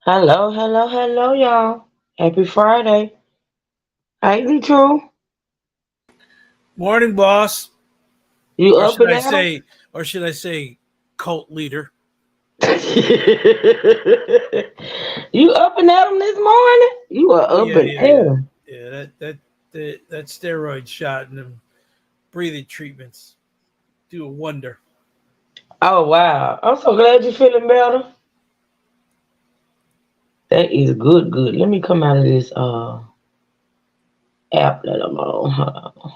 Hello, hello, hello, y'all. Happy Friday. Ain't it true? Morning, boss. You Or up should and I at 'em? say, or should I say, cult leader? You up and at 'em this morning? You are Oh up yeah, and yeah, at yeah, 'em. yeah. That steroid shot and them breathing treatments do a wonder. Oh, wow. I'm so glad you're feeling better. That is good, good. Let me come out of this app that I'm on. Hold on.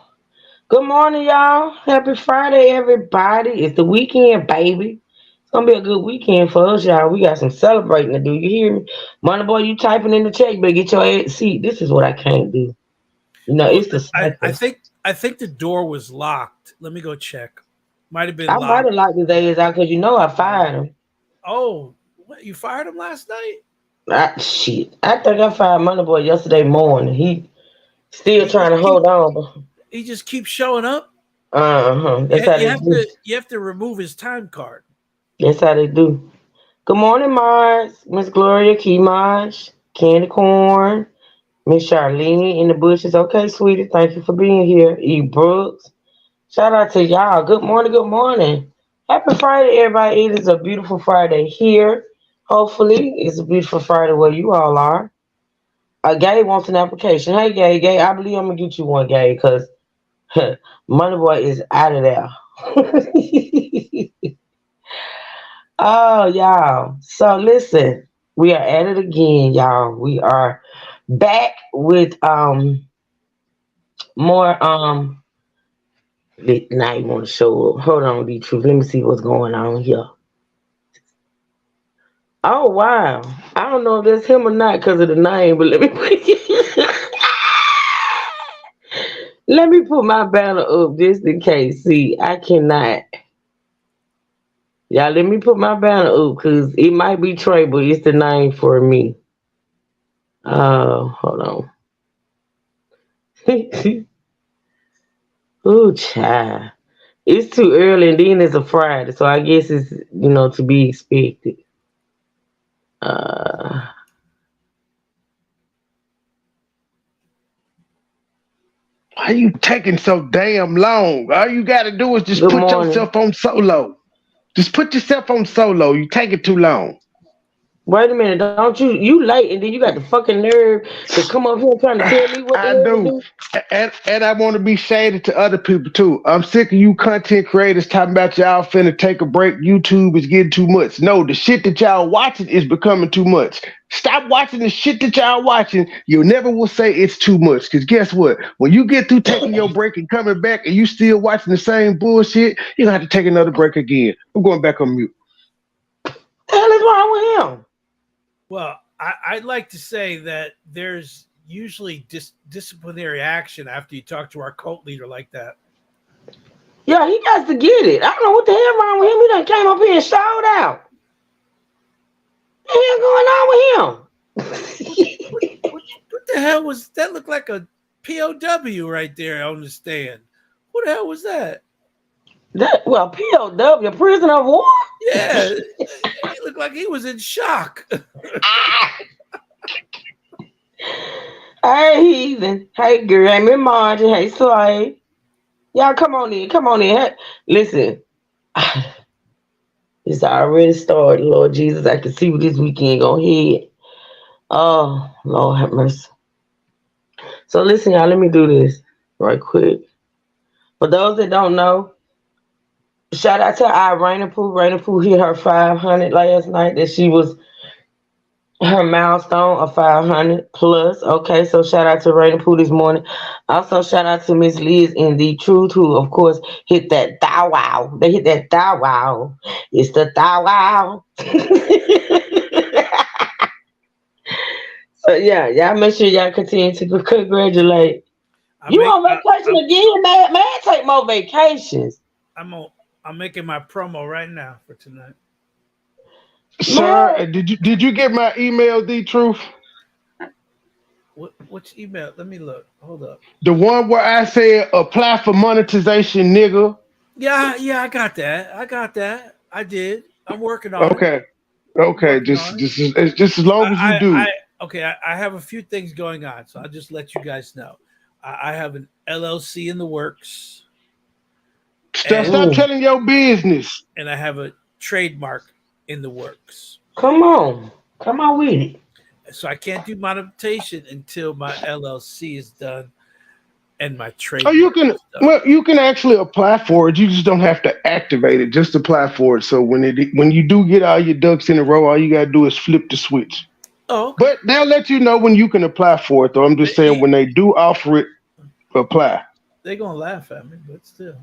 Good morning, y'all. Happy Friday, everybody. It's the weekend, baby. It's gonna be a good weekend for us, y'all. We got some celebrating to do. You hear me? Money boy, you typing in the check, but get your ass. See, this is what I can't do. Oh, It's the I cycle. think the door was locked. Let me go check. Might have been I might have locked. locked his ass out because you know I fired him. Oh, what, you fired him last night? Shit. I think I fired Money Boy yesterday morning. He still He trying just to hold on. he just keeps showing up. Uh-huh. That's how You they have do. to remove his time card. That's how they do. Good morning, Mars. Miss Gloria, Kimaj, Candy Corn, Miss Charlene in the bushes. Okay, sweetie. Thank you for being here. E. Brooks. Shout out to y'all. Good morning, good morning. Happy Friday, everybody. It is a beautiful Friday here. Hopefully, it's a beautiful Friday where you all are. Gay wants an application. Hey, Gay, I believe I'm gonna get you one, Gay, because Money Boy is out of there. Oh, y'all. So listen, we are at it again, y'all. We are back with more now you want to show up. Hold on, D Truth. Let me see what's going on here. Oh wow. I don't know if that's him or not because of the name, but let me let me put my banner up just in case. See, I cannot. Y'all, let me put my banner up because it might be Trey, but it's the name for me. Hold on. Ooh, child. It's too early and then it's a Friday, so I guess it's to be expected. Uh, Why you taking so damn long? All you got to do is just good put morning. yourself on solo. Just put yourself on solo. You take it too long. Wait a minute, don't you late and then you got the fucking nerve to come up here trying to tell me what the I hell to do. do? And I want to be shaded to other people too. I'm sick of you content creators talking about y'all finna take a break. YouTube is getting too much. No, the shit that y'all watching is becoming too much. Stop watching the shit that y'all watching. You never will say it's too much. Cause guess what? When you get through taking your break and coming back and you still watching the same bullshit, you're gonna have to take another break again. I'm going back on mute. The hell is wrong with him? Well, I'd like to say that there's usually disciplinary action after you talk to our cult leader like that. Yeah, he got to get it. I don't know what the hell wrong with him. He done came up here and showed out. What the hell going on with What him? what the hell was that? Looked like a POW right there on the stand. What the hell was that? Well, POW, prisoner of war. Yeah, he looked like he was in shock. Hey, heathen. Hey, girl. Hey, Miss Margie. Hey, Slade. Y'all, come on in. Come on in. Hey, listen, it's already started, Lord Jesus. I can see what this weekend gonna hit. Oh, Lord have mercy. So, listen, y'all, let me do this right quick. For those that don't know, shout out to our Raina Pooh. Raina Pooh hit her 500 last night. That she was her milestone of 500 plus. Okay, so shout out to Raina Pooh this morning. Also, shout out to Miss Liz in the Truth, who, of course, hit that thou wow. They hit that thou wow. It's the thou wow. So, yeah, y'all make sure y'all continue to congratulate. I'm You make, on vacation again, man? Man, take more vacations. I'm on, I'm making my promo right now for tonight. Sir, Man, did you get my email, D Truth? Which email? Let me look. Hold up. The one where I said apply for monetization, nigga. Yeah, I got that. I did. I'm working on it. Okay. I'm Okay, working just on it. just just as long as you do. Okay. I have a few things going on, so I'll just let you guys know. I have an LLC in the works, and Stop Mm. telling your business. I have a trademark in the works. Come on. Come on with it. So I can't do monetization until my LLC is done and my Oh, you trademark can. is done. Well, you can actually apply for it. You just don't have to activate it. Just apply for it. So when you do get all your ducks in a row, all you gotta do is flip the switch. Oh, okay. But they'll let you know when you can apply for it. Though I'm just saying They, when they do offer it, apply. they gonna laugh at me, but still.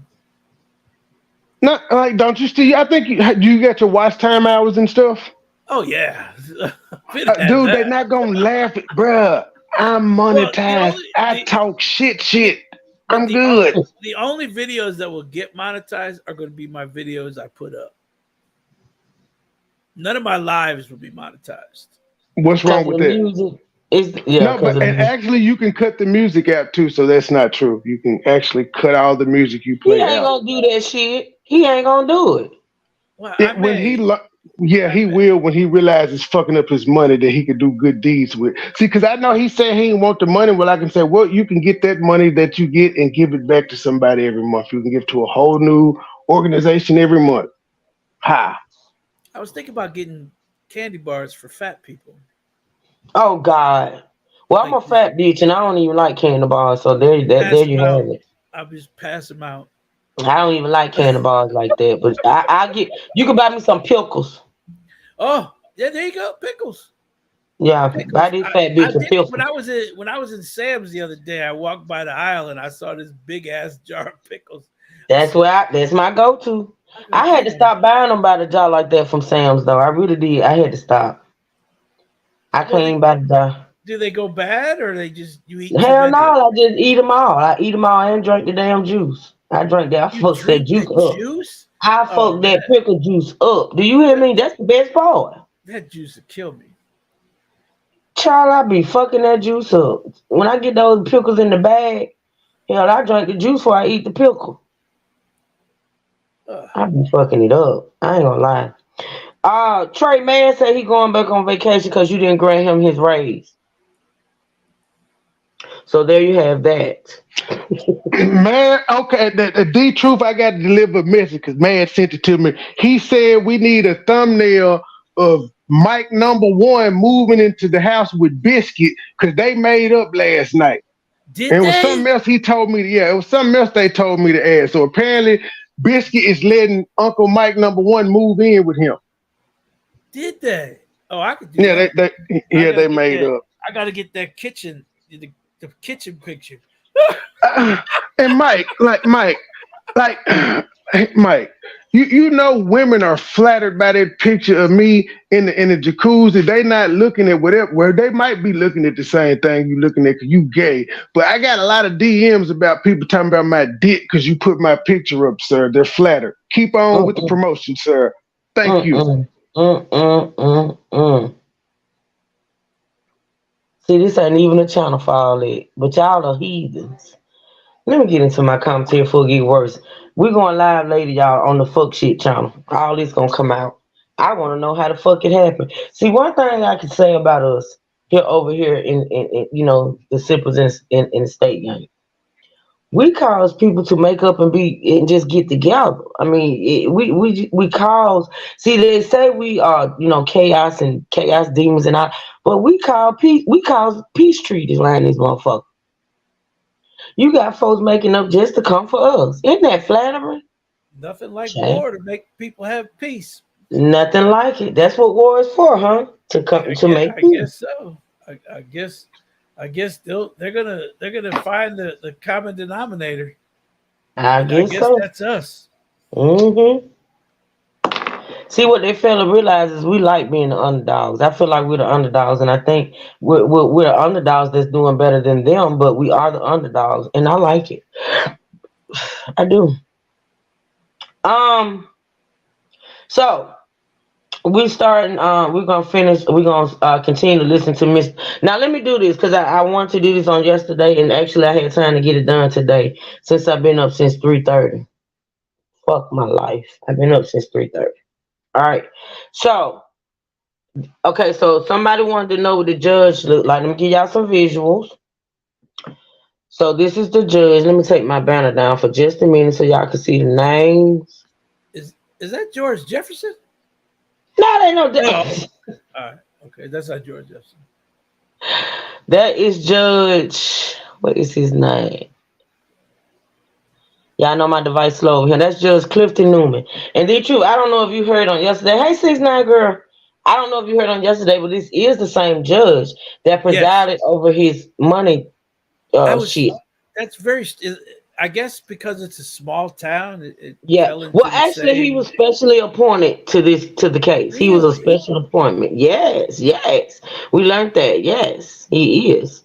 Not like don't you see? I think you got your watch time hours and stuff. Oh yeah, been had Dude, they that. not gonna laugh at, bruh. I'm Well, monetized. I talk shit. but I'm good. the only videos that will get monetized are going to be my videos I put up. None of my lives will be monetized. What's Because wrong of the with that? music. It's yeah, No, because but of and the actually, you can cut the music out too, so that's not true. You can actually cut all the music you he play ain't out. gonna do that shit. He ain't gonna do it. Well, I It, when he, may, lo- yeah, I he may. will when he realizes fucking up his money that he could do good deeds with. See, because I know he said he didn't want the money. Well, I can say, well, you can get that money that you get and give it back to somebody every month. You can give to a whole new organization every month. Ha! I was thinking about getting candy bars for fat people, Oh God. Well, I'm a like just fat bitch and I don't even like candy bars, so there pass you them have out. it. I'll just pass them out. I don't even like candy bars like that, but I get you can buy me some pickles. Oh, yeah, there you go, pickles. Yeah, buy Pickles. this fat bitch I a did pickle. when I was in Sam's the other day. I walked by the aisle and I saw this big ass jar of pickles. I That's said, where that's my go to. I go, I had to damn. stop buying them by the jar like that from Sam's though. I really did. I had to stop. I Well, can't even buy the jar. do they go bad or they just you eat too Hell many of them? no, I just eat them all. I eat them all and drink the damn juice. I drink that. I You fucks that drink juice the up. juice? I Oh fuck man, that pickle juice up. Do you hear that, me? That's the best part. that juice will kill me. Child, I be fucking that juice up. When I get those pickles in the bag, hell, I drink the juice before I eat the pickle. Ugh. I be fucking it up. I ain't gonna lie. Trey Man said he going back on vacation because you didn't grant him his raise. So there you have that. Man, okay, the D Truth, I got to deliver a message because man sent it to me. He said we need a thumbnail of Mike number one moving into the house with Biscuit because they made up last night. Did And it was they? something else he told me. Yeah, it was something else they told me to add. So apparently, Biscuit is letting Uncle Mike number one move in with him. Did they? Oh, I could do Yeah, that. I they gotta get made that. up. I gotta get that kitchen, the kitchen picture. Uh, and like hey, Mike, you know women are flattered by that picture of me in the jacuzzi. They not looking at whatever. Well, they might be looking at the same thing you looking at 'cause you gay. But I got a lot of DMs about people talking about my dick because you put my picture up, sir. They're flattered. Keep on with the Mm-mm, promotion, sir. Thank you. mm-mm, mm-mm. See, this ain't even a channel for all that. But y'all are heathens. Let me get into my commentary before it get worse. We going live later, y'all, on the fuck shit channel. All this gonna come out. I want to know how the fuck it happened. See, one thing I can say about us here over here in the sippers in the state gang. We cause people to make up and be and just get together. I mean, we cause. See, they say we are chaos and chaos demons and all, but we call peace. We cause peace treaties around these motherfuckers. You got folks making up just to come for us. Isn't that flattering? Nothing like Shame. war to make people have peace. Nothing like it. That's what war is for, huh? To come to make I peace. guess so. I guess they're gonna find the common denominator, I and I guess guess so. that's us. hmm See what they fail to realize is we like being the underdogs. I feel like we're the underdogs, and I think we're the underdogs that's doing better than them. But we are the underdogs, and I like it. I do. Um. So we starting. We're gonna finish. We're gonna continue to listen to Miss. Now let me do this because I wanted to do this on yesterday, and actually I had time to get it done today since I've been up since 3:30. Fuck my life. I've been up since 3:30. All right. So Okay, so somebody wanted to know what the judge looked like. Let me give y'all some visuals. So this is the judge. Let me take my banner down for just a minute so y'all can see the names. Is that George Jefferson? No, they know No. that. All right. Okay, that's not George Jefferson. That is Judge. What is his name? Y'all know my device slow over here. That's Judge Clifton Newman. And the truth, I don't know if you heard on yesterday. Hey, 6ix9ine girl. I don't know if you heard on yesterday, but this is the same judge that Yes, presided over his money I was. shit. That's very. I guess because it's a small town, it Yeah. fell Well, into the actually, he same. was specially appointed to the case. He was a Really? special appointment. Yes, yes. We learned that. Yes, he is.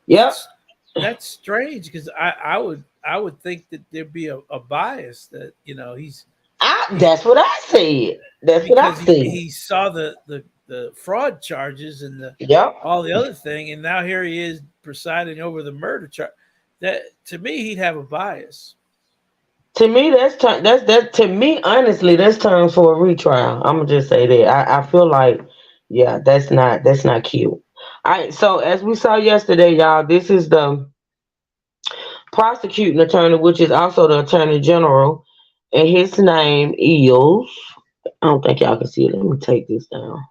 Yep. That's that's strange because I would think that there'd be a bias that he That's what I said. That's what I because said. he saw the fraud charges and the Yep. all the other thing, and now here he is presiding over the murder charge. That to me, he'd have a bias. To me, that's time. That's to me. Honestly, that's time for a retrial. I'm gonna just say that. I feel like, yeah, that's not cute. All right. So as we saw yesterday, y'all, this is the prosecuting attorney, which is also the attorney general, and his name is. I don't think y'all can see it. Let me take this down.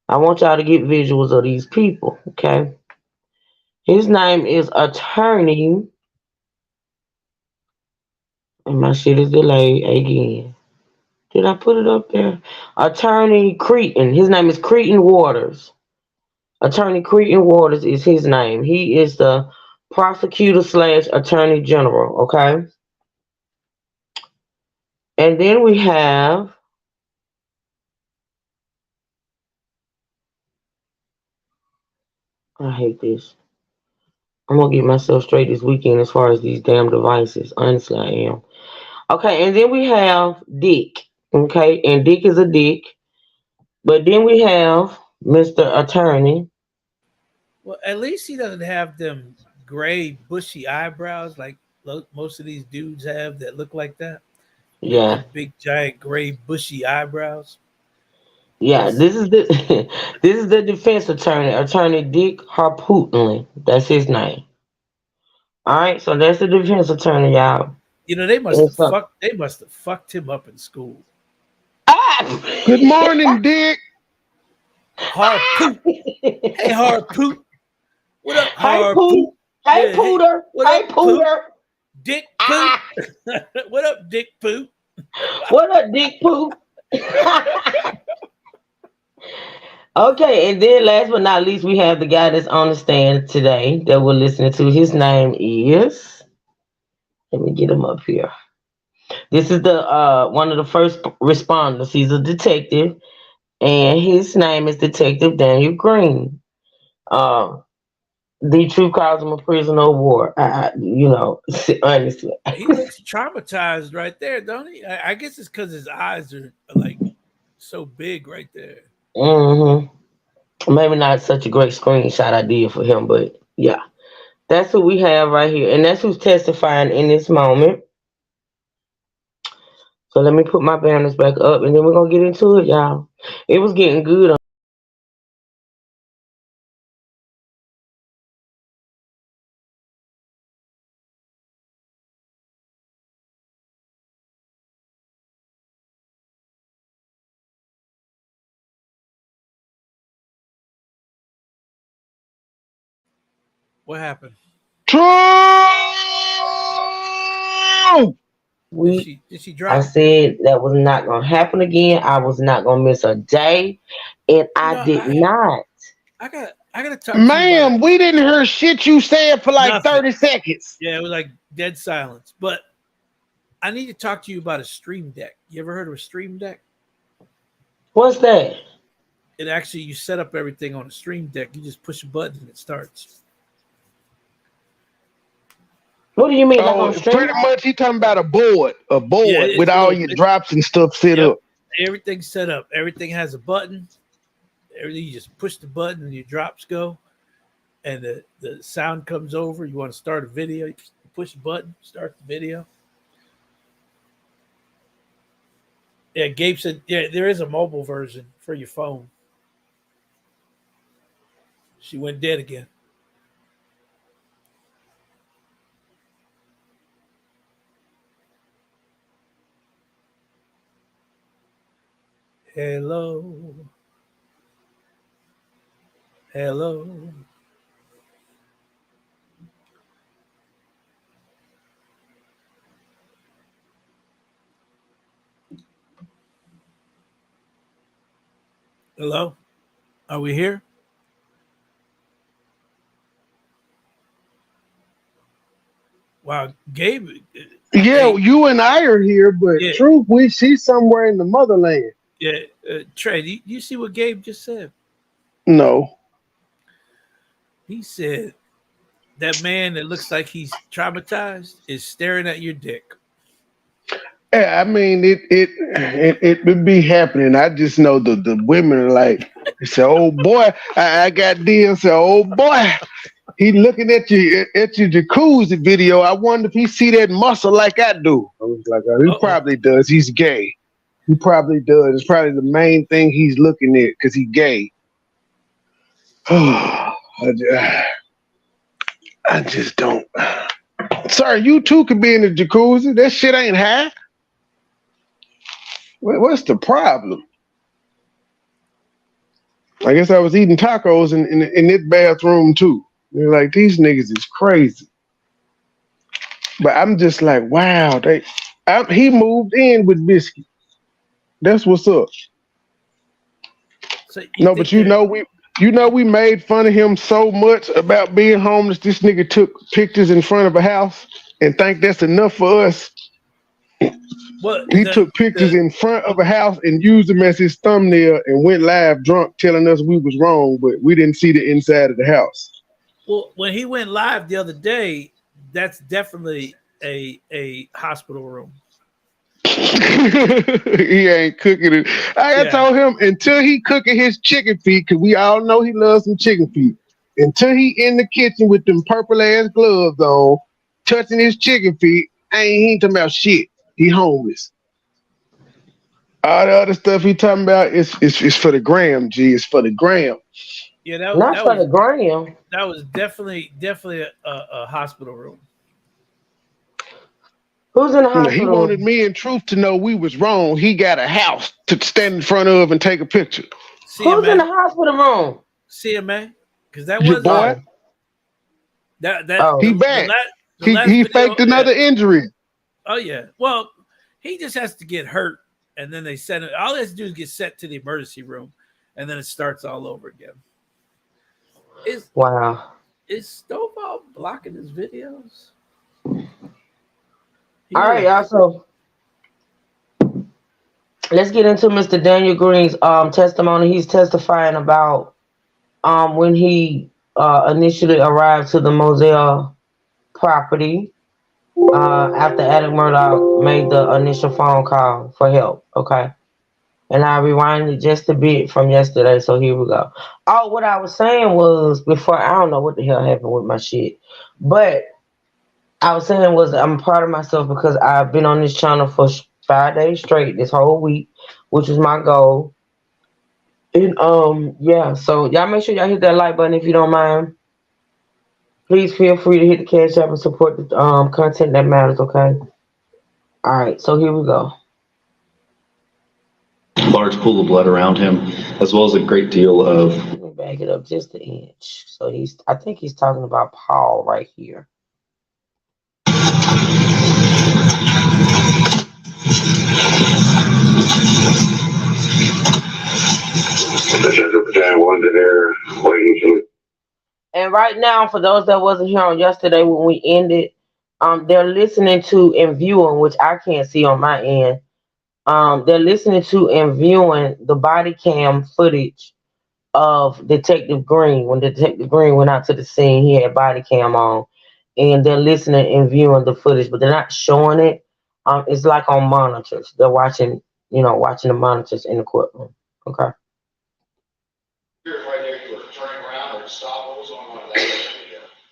I want y'all to get visuals of these people. Okay. His name is attorney, and my shit is delayed again. Did I put it up there? Attorney Cretan. His name is Cretan Waters. Attorney Cretan Waters is his name. He is the prosecutor slash attorney general. Okay. And then we have, I hate this. I'm gonna get myself straight this weekend as far as these damn devices. Honestly, I am. Okay, and then we have Dick. Okay, and Dick is a dick. But then we have Mr. Attorney. Well, at least he doesn't have them gray, bushy eyebrows like most of these dudes have that look like that. Yeah. Them big, giant, gray, bushy eyebrows. Yeah, Because this is the this is the defense attorney, Attorney Dick Harpootling. That's his name. All right, so that's the defense attorney, y'all. they must And have so, fucked him up in school. Good ah! morning, Dick. Harpoot. Hey, Harpoot. What up, Hey Harpoot? Pooh, hey Yeah. Hey, Pooter, what hey up, Poot? Pooter. Dick Poot. Ah, What up, Dick Poot? what up, Dick Pooh? Okay, and then last but not least, we have the guy that's on the stand today that we're listening to. His name is. Let me get him up here. This is the one of the first responders. He's a detective, and his name is Detective Daniel Green. Uh, the truth calls him a prisoner of war. Honestly. He looks traumatized right there, don't he? I guess it's because his eyes are like so big right there. hmm Maybe not such a great screenshot I did for him, but yeah, that's who we have right here, and that's who's testifying in this moment. So let me put my banners back up, and then we're gonna get into it, y'all. It was getting good. What happened? True. Did We, she did she I drop? said that was not gonna happen again. I was not gonna miss a day, and You I know, did I not. I gotta talk to you about it. Ma'am, we didn't hear shit you said for like Nothing. 30 seconds. Yeah, it was like dead silence. But I need to talk to you about a stream deck. You ever heard of a stream deck? What's that? It actually you set up everything on a stream deck. You just push a button and it starts. What do you mean, like on Oh, the stream? pretty much he talking about a Yeah, board with it's a all little. your drops and stuff set Yep, up. everything's set up. Everything has a button. Everything you just push the button and your drops go, and the sound comes over. You want to start a video? You push the button, start the video. Yeah, Gabe said, yeah, there is a mobile version for your phone. She went dead again. Hello. Hello. Hello. Are we here? Wow, Gabe. Yeah, Hey, you and I are here, but yeah, truth, she's somewhere in the motherland. yeah. Trey, you see what Gabe just said? No. He said that man that looks like he's traumatized is staring at your dick. Yeah, I mean it would be happening. I just know the women are like, they say, "Oh boy, I got deals." Say, "Oh boy, he looking at your jacuzzi video. I wonder if he see that muscle like I do." I was like, "Oh, he Uh-oh. probably does. He's gay. He probably does. It's probably the main thing he's looking at because he's gay." I just don't. Sorry, you too could be in the jacuzzi. That shit ain't high. What's the problem? I guess I was eating tacos in this bathroom too. They're like, these niggas is crazy. But I'm just like, wow, he moved in with Biscuit. That's what's up. So No, but we made fun of him so much about being homeless. This nigga took pictures in front of a house and think that's enough for us. He took pictures in front of a house and used them as his thumbnail and went live drunk telling us we was wrong, but we didn't see the inside of the house. Well, when he went live the other day, that's definitely a hospital room. He ain't cooking it. I told him until he cooking his chicken feet, because we all know he loves some chicken feet. Until he in the kitchen with them purple ass gloves on, touching his chicken feet, he ain't talking about shit. He homeless. All the other stuff he talking about is for the gram, G. It's for the gram. Yeah, that for the gram. That was definitely a hospital room. Who's in the hospital? He wanted me and Truth to know we was wrong. He got a house to stand in front of and take a picture. CMA. Who's in the hospital room? CMA, because that your was boy. He back. He faked another injury. Oh yeah. Well, he just has to get hurt, and then they send it. All he has to do is get sent to the emergency room, and then it starts all over again. Wow. Is Stovall blocking his videos? All right, y'all. So let's get into Mr. Daniel Green's testimony. He's testifying about when he initially arrived to the Moselle property after Adam Murdaugh made the initial phone call for help. Okay. And I rewinded just a bit from yesterday, so here we go. Oh, what I was saying was before, I don't know what the hell happened with my shit, but I was saying was I'm proud of myself because I've been on this channel for 5 days straight this whole week, which is my goal. And yeah, so y'all make sure y'all hit that like button if you don't mind. Please feel free to hit the cash app and support the content that matters, okay? All right, so here we go. Large pool of blood around him, as well as a great deal of. Let me back it up just an inch. So I think he's talking about Paul right here. And right now, for those that wasn't here on yesterday when we ended, they're listening to and viewing, which I can't see on my end. They're listening to and viewing the body cam footage of Detective Green. When Detective Green went out to the scene, he had body cam on, and they're listening and viewing the footage, but they're not showing it. It's like on monitors. They're watching the monitors in the courtroom. Okay.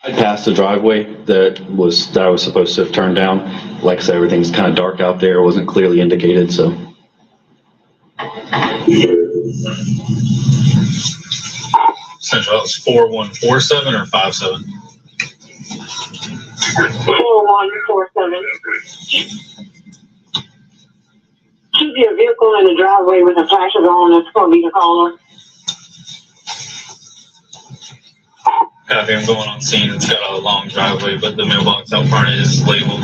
I passed the driveway that I was supposed to have turned down. Like I said, everything's kind of dark out there. It wasn't clearly indicated, so. Central, that was 4147 or 57? 4147. Keep your vehicle in the driveway with the flashes on. That's going to be the caller. Copy, I'm going on scene. It's got a long driveway, but the mailbox out front is labeled.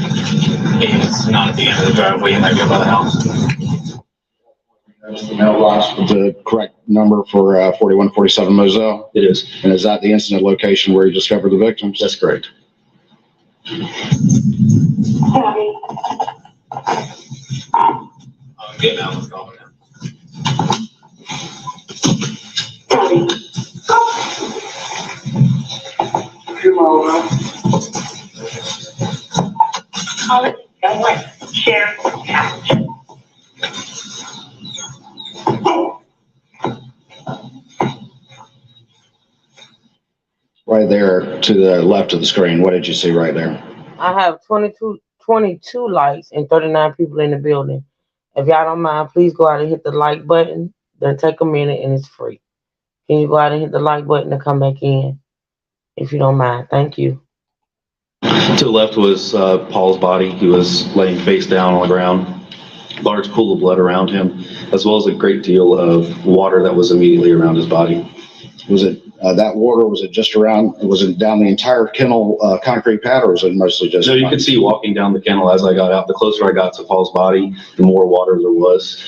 He's not at the end of the driveway. He might be by the house. That's the mailbox with the correct number for 4147 Moselle. It is. And is that the incident location where you discovered the victims? That's correct. Copy. I'm getting out of the car now. Copy. Share. Right there to the left of the screen. What did you see right there? I have 22 lights and 39 people in the building. If y'all don't mind, please go out and hit the like button. Then take a minute and it's free. Can you go out and hit the like button and come back in? If you don't mind. Thank you. To the left was Paul's body. He was laying face down on the ground. Large pool of blood around him, as well as a great deal of water that was immediately around his body. Was it that water? Was it just around? Was it down the entire kennel concrete pad, or was it mostly just? No, you could see walking down the kennel as I got out. The closer I got to Paul's body, the more water there was.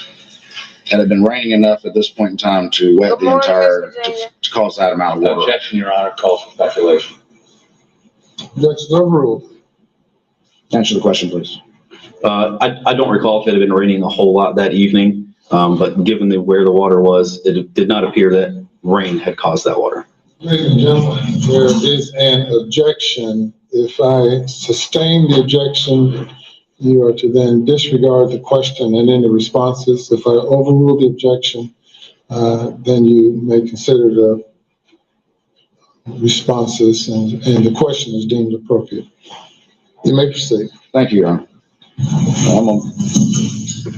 Had it been raining enough at this point in time to wet the entire, to cause that amount of water? Objection, Your Honor, calls for speculation. That's the rule. Answer the question, please. I don't recall if it had been raining a whole lot that evening, but given where the water was, it did not appear that rain had caused that water. Ladies and gentlemen, there is an objection. If I sustain the objection, you are to then disregard the question and any responses. If I overrule the objection, then you may consider the responses and the question is deemed appropriate. You may proceed. Thank you, Your Honor.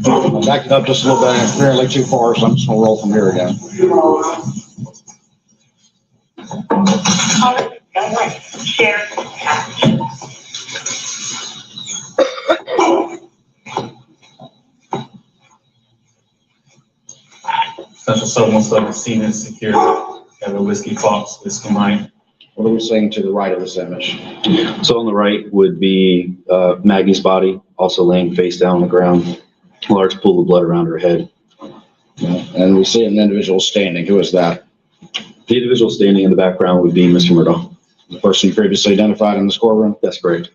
I'm gonna back it up just a little bit. It's nearly too far, so I'm just gonna roll from here again. Share. Central 717 scene is secure. Have a whiskey fox, whiskey mine. What are we seeing to the right of this image? So on the right would be Maggie's body, also laying face down on the ground. Large pool of blood around her head. And we see an individual standing. Who is that? The individual standing in the background would be Mr. Murdaugh. The person previously identified in the courtroom? That's correct.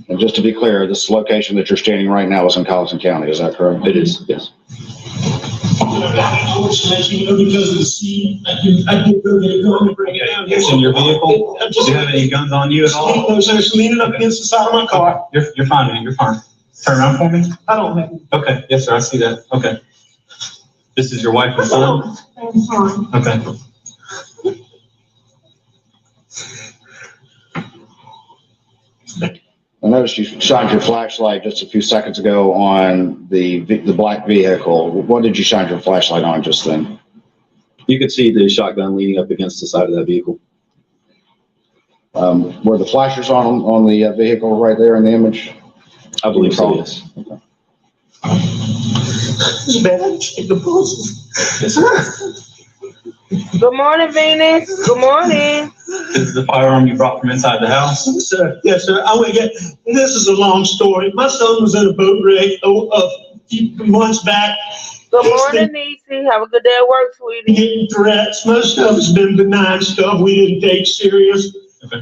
And just to be clear, this location that you're standing right now is in Colleton County, is that correct? It is, yes. Because of the scene, I can go get a gun and bring it down. It's in your vehicle? Do you have any guns on you at all? No, so it's leaning up against the side of my car. You're fine, man. You're fine. Turn around for me. I don't have. Okay. Yes, sir. I see that. Okay. This is your wife and son? I'm sorry. Okay. I noticed you shined your flashlight just a few seconds ago on the black vehicle. What did you shine your flashlight on just then? You could see the shotgun leaning up against the side of that vehicle. Were the flashers on the vehicle right there in the image? I believe so, yes. It's bad. Take the pulses. Good morning, Venus. Good morning. This is the firearm you brought from inside the house? Yes, sir. Yes, sir. I went get. This is a long story. My son was in a boat wreck a few months back. Good morning, Niecy. Have a good day at work, sweetie. Getting threats. Most stuff has been benign stuff we didn't take serious. Okay.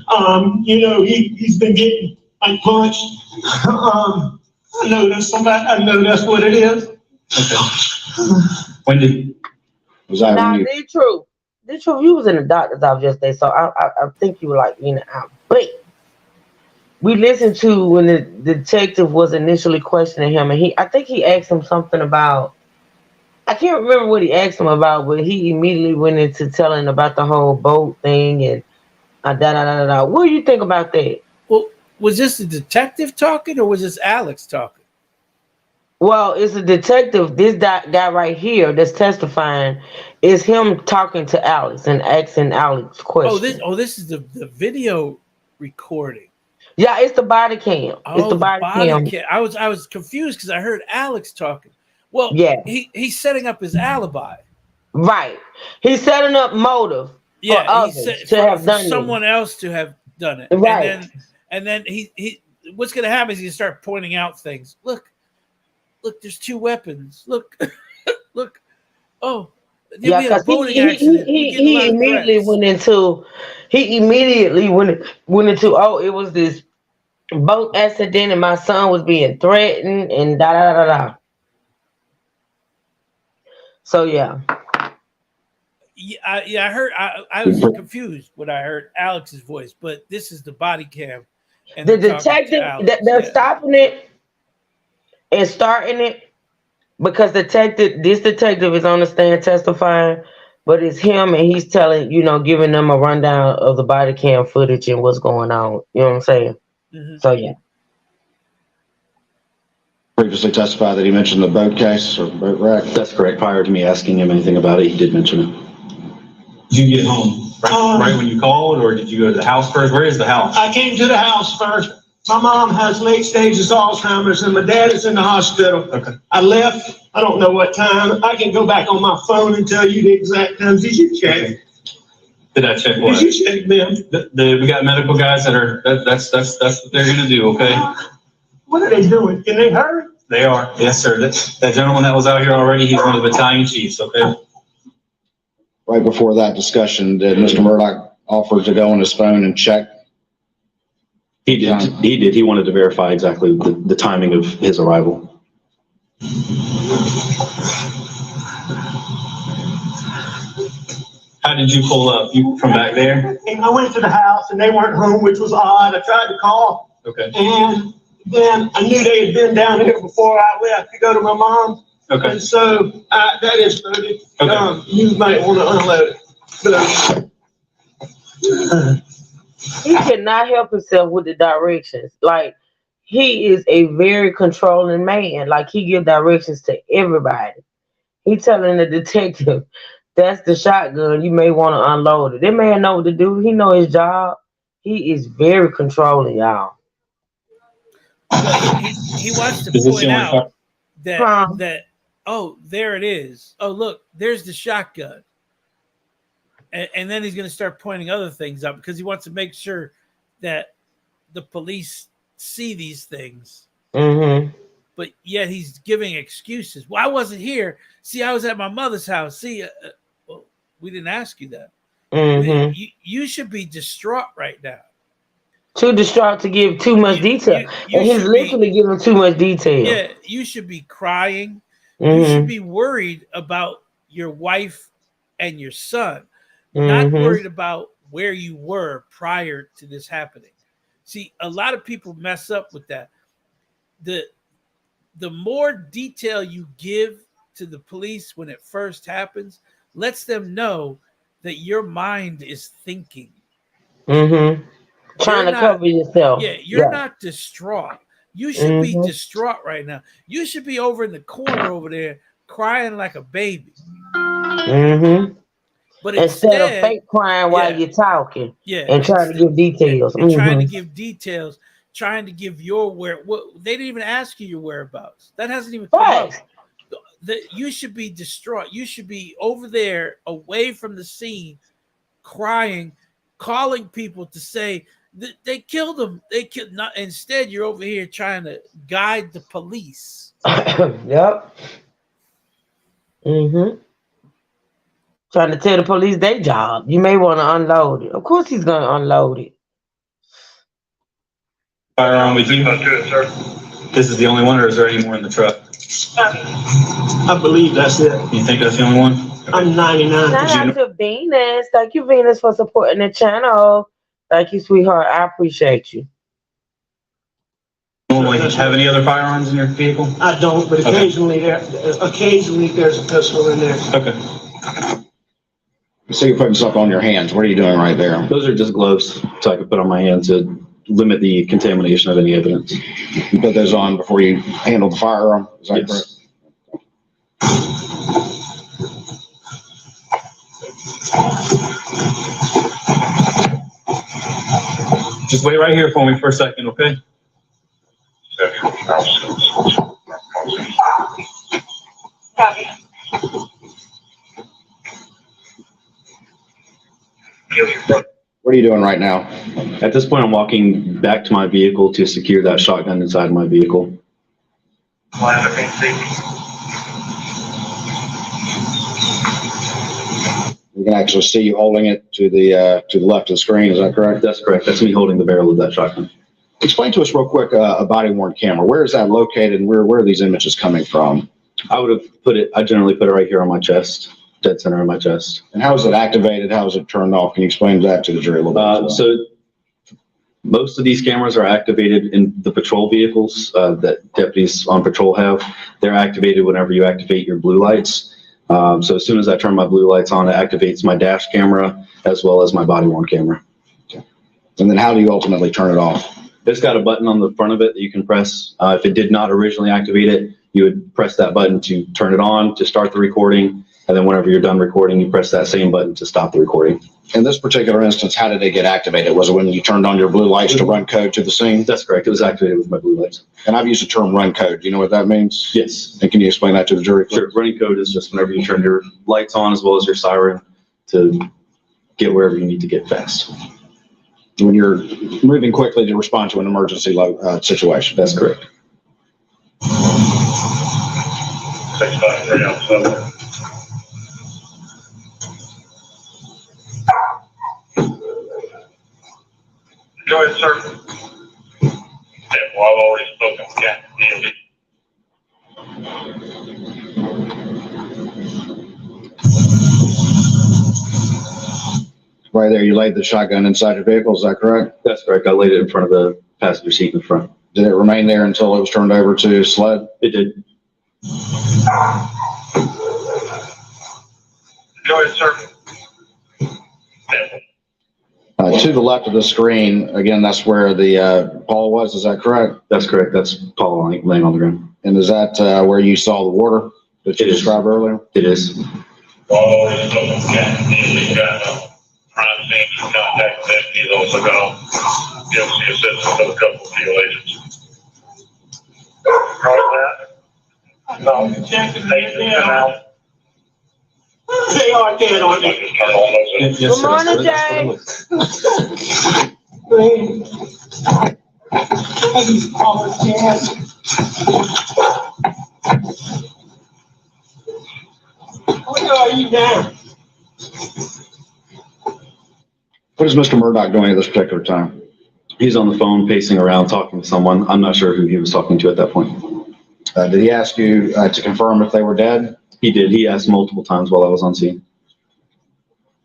He's been getting like punched. I know that's somebody. I know that's what it is. Okay. When did? Was that Now, when you? the truth, you was in the doctor's office yesterday, so I think you were like in and out. But we listened to when the detective was initially questioning him, and I think he asked him something about, I can't remember what he asked him about, but he immediately went into telling about the whole boat thing and What do you think about that? Well, was this the detective talking or was this Alex talking? Well, it's a detective. This guy right here that's testifying is him talking to Alex and asking Alex questions. This is the video recording. Yeah, it's the body cam. It's the The body body cam. cam. I was confused because I heard Alex talking. Well, Yeah. he's setting up his alibi. Right. He's setting up motive for others to have done someone else to have done it. Right. And then he what's gonna happen is he start pointing out things. Look, there's 2 weapons. Look, look. Oh, yeah, because he immediately went into oh, it was this boat accident and my son was being threatened and da da da da. So yeah. I heard. I was confused when I heard Alex's voice, but this is the body cam. And the detective, they're stopping it and starting it because this detective is on the stand testifying, but it's him and he's telling, giving them a rundown of the body cam footage and what's going on. You know what I'm saying? Mm-hmm. So yeah. Previously testified that he mentioned the boat case or boat wreck. That's correct. Prior to me asking him anything about it, he did mention it. Did you get home right when you called, or did you go to the house first? Where is the house? I came to the house first. My mom has late stages Alzheimer's and my dad is in the hospital. Okay. I left, I don't know what time. I can go back on my phone and tell you the exact times. Did you check? Okay. Did I check what? Did you check them? We got medical guys that are, that's what they're gonna do, okay? What are they doing? Can they hurry? They are, yes, sir. That gentleman that was out here already, he's one of the battalion chiefs, okay? Right before that discussion, did Mr. Murdaugh offer to go on his phone and check? He did. He did. He wanted to verify exactly the timing of his arrival. How did you pull up? You from back there? And I went to the house and they weren't home, which was odd. I tried to call. Okay. And then I knew they had been down here before I left to go to my mom. Okay. And so that is loaded. Okay. You might want to unload it. He cannot help himself with the directions. Like, he is a very controlling man. Like, he gives directions to everybody. He telling the detective, that's the shotgun. You may want to unload it. That man know what to do. He know his job. He is very controlling, y'all. He wants to point out that oh, there it is. Oh, look, there's the shotgun. And then he's going to start pointing other things out because he wants to make sure that the police see these things. Mm-hmm. But yet he's giving excuses. Well, I wasn't here. See, I was at my mother's house. See, well, we didn't ask you that. Mm-hmm. You should be distraught right now. Too distraught to give too much detail. And he's literally giving too much detail. Yeah, you should be crying. Mm-hmm. You should be worried about your wife and your son. Not worried about where you were prior to this happening. See, a lot of people mess up with that. The more detail you give to the police when it first happens, lets them know that your mind is thinking. Mm-hmm. Trying to cover yourself. Yeah, you're not distraught. You should be distraught right now. You should be over in the corner over there crying like a baby. Mm-hmm. But instead of fake crying while you're talking, and trying to give details, trying to give details, trying to give your they didn't even ask you your whereabouts. That hasn't even come up. You should be distraught. You should be over there, away from the scene, crying, calling people to say they killed him. They killed. Not instead, you're over here trying to guide the police. Yep. Mm-hmm. Trying to tell the police their job. You may want to unload it. Of course he's going to unload it. Firearm with you? Sir. This is the only one, or is there any more in the truck? I believe that's it. You think that's the only one? Okay. I'm 99. Shout out to Venus. Thank you, Venus, for supporting the channel. Thank you, sweetheart. I appreciate you. Normally have any other firearms in your vehicle? I don't, but occasionally there's a pistol in there. Okay. So you're putting stuff on your hands. What are you doing right there? Those are just gloves so I can put on my hands to limit the contamination of any evidence. You put those on before you handle the firearm? Is that correct? Just wait right here for me for a second, okay? Copy. What are you doing right now? At this point, I'm walking back to my vehicle to secure that shotgun inside my vehicle. We can actually see you holding it to the left of the screen. Is that correct? That's correct. That's me holding the barrel of that shotgun. Explain to us real quick a body-worn camera. Where is that located, and where are these images coming from? I generally put it right here on my chest, dead center on my chest. And how is it activated? How is it turned off? Can you explain that to the jury a little bit? So most of these cameras are activated in the patrol vehicles that deputies on patrol have. They're activated whenever you activate your blue lights. So as soon as I turn my blue lights on, it activates my dash camera as well as my body-worn camera. Okay. And then how do you ultimately turn it off? It's got a button on the front of it that you can press. If it did not originally activate it, you would press that button to turn it on to start the recording. And then whenever you're done recording, you press that same button to stop the recording. In this particular instance, how did it get activated? Was it when you turned on your blue lights to run code to the scene? That's correct. It was activated with my blue lights. And I've used the term run code. Do you know what that means? Yes. And can you explain that to the jury, please? Sure. Running code is just whenever you turn your lights on as well as your siren to get wherever you need to get fast. When you're moving quickly to respond to an emergency situation. That's correct. Go ahead, sir. Yeah, well, I've already spoken with Captain Daly. Right there, you laid the shotgun inside your vehicle, is that correct? That's correct. I laid it in front of the passenger seat in the front. Did it remain there until it was turned over to SLED? It did. Go ahead, sir. Yeah. To the left of the screen, again, that's where the Paul was, is that correct? That's correct. That's Paul laying on the ground. And is that where you saw the water that you described earlier? It is. Well, I've already spoken with Captain Daly. Got crime scene contact that. He's also going to give us the assistance of a couple of field agents. Right that? No. Check the now. They are dead, aren't they? Yes, Good sir. morning, That's what Where are you now? What is Mr. Murdaugh doing at this particular time? He's on the phone pacing around talking to someone. I'm not sure who he was talking to at that point. Did he ask you to confirm if they were dead? He did. He asked multiple times while I was on scene.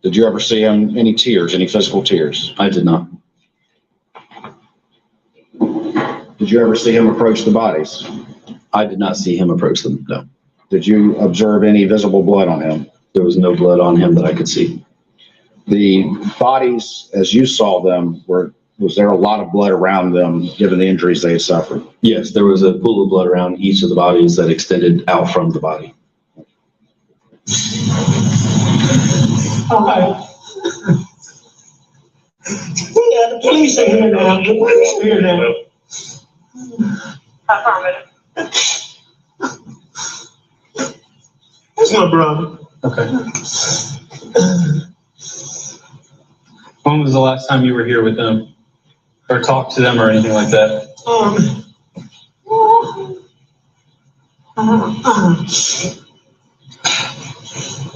Did you ever see him, any tears, any physical tears? I did not. Did you ever see him approach the bodies? I did not see him approach them, no. Did you observe any visible blood on him? There was no blood on him that I could see. The bodies, as you saw them, was there a lot of blood around them given the injuries they had suffered? Yes, there was a pool of blood around each of the bodies that extended out from the body. All right. Yeah, the police are here now. The police are here now. Affirmative. That's my brother. Okay. When was the last time you were here with them? Or talked to them or anything like that?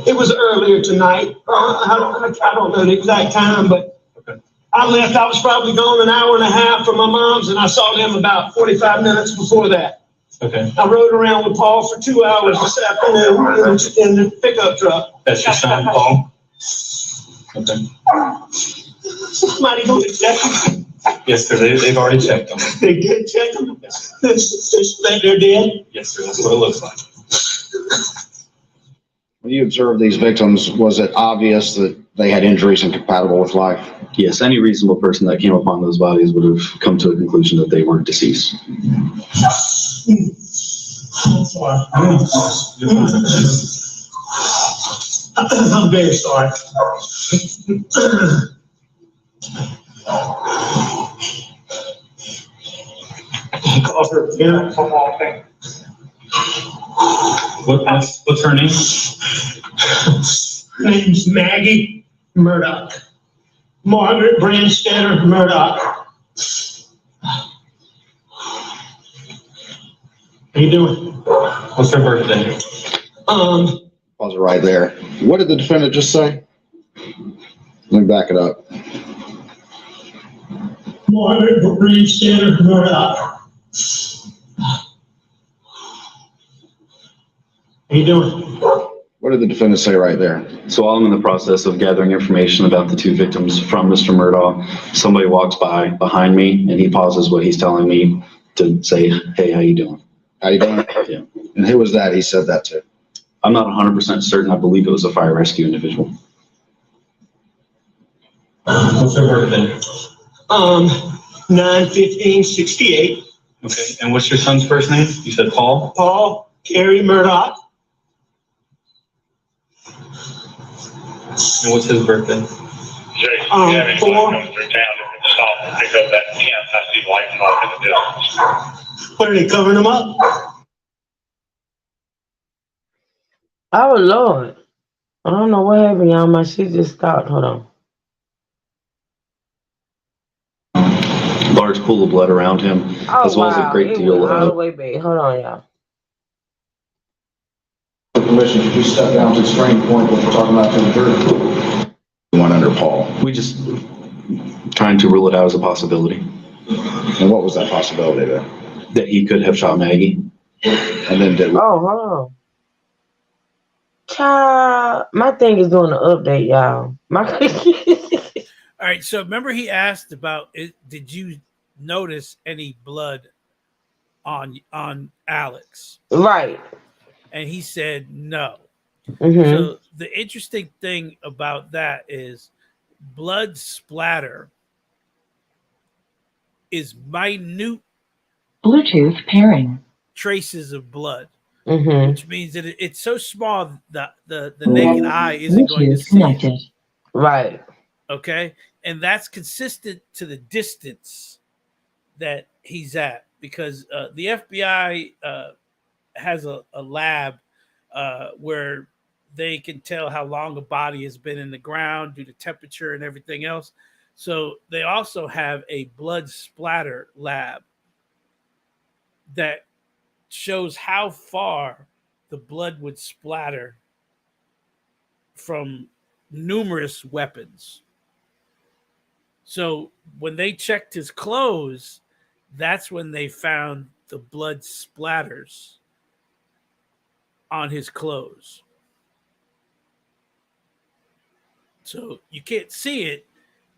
It was earlier tonight. I don't know the exact time, but Okay. I left. I was probably gone an hour and a half from my mom's, and I saw them about 45 minutes before that. Okay. I rode around with Paul for 2 hours this afternoon in the pickup truck. That's your son, Paul? Okay. Somebody go to check them. Yes, sir. They've already checked them. They did check them. They think they're dead. Yes, sir. That's what it looks like. When you observed these victims, was it obvious that they had injuries incompatible with life? Yes, any reasonable person that came upon those bodies would have come to a conclusion that they were deceased. I'm sorry. I'm very sorry. Cover, yeah, from all things. What's her name? Her name's Maggie Murdaugh. Margaret Brandstetter Murdaugh. How you doing? What's her birthday? Pause it right there. What did the defendant just say? Let me back it up. Margaret Brandstetter Murdaugh. How you doing? What did the defendant say right there? So while I'm in the process of gathering information about the two victims from Mr. Murdaugh, somebody walks by behind me and he pauses what he's telling me to say, "Hey, how you doing?" How you doing? Yeah. And who was that he said that to? I'm not 100% certain. I believe it was a fire rescue individual. What's her birthday? 9/15/68. Okay, and what's your son's first name? You said Paul? Paul Carey Murdaugh. And what's his birthday? Jason, yeah, anybody four. comes through town, and stop and pick up that tent, I see lights off in the distance. What, are they covering them up? Oh Lord. I don't know what happened, y'all. My shit just stopped. Hold on. Large pool of blood around him, as well as a great It deal went all the of. way back. Hold on, y'all. Permission, could you step down to the screen point what we're talking about to the jury? One under Paul. We just trying to rule it out as a possibility And what was that possibility then? that he could have shot Maggie. And then did Oh, hold on. Child, my thing is doing an update, y'all. All right. So remember, he asked about it. Did you notice any blood on Alex? Right. And he said no. Mm-hmm. So the interesting thing about that is blood splatter is minute Bluetooth pairing. traces of blood, Mm-hmm. which means that it's so small that the naked eye isn't going to Bluetooth see connected. it. Right. Okay. And that's consistent to the distance that he's at, because the FBI has a lab where they can tell how long a body has been in the ground due to temperature and everything else. So they also have a blood splatter lab that shows how far the blood would splatter from numerous weapons. So when they checked his clothes, that's when they found the blood splatters on his clothes. So you can't see it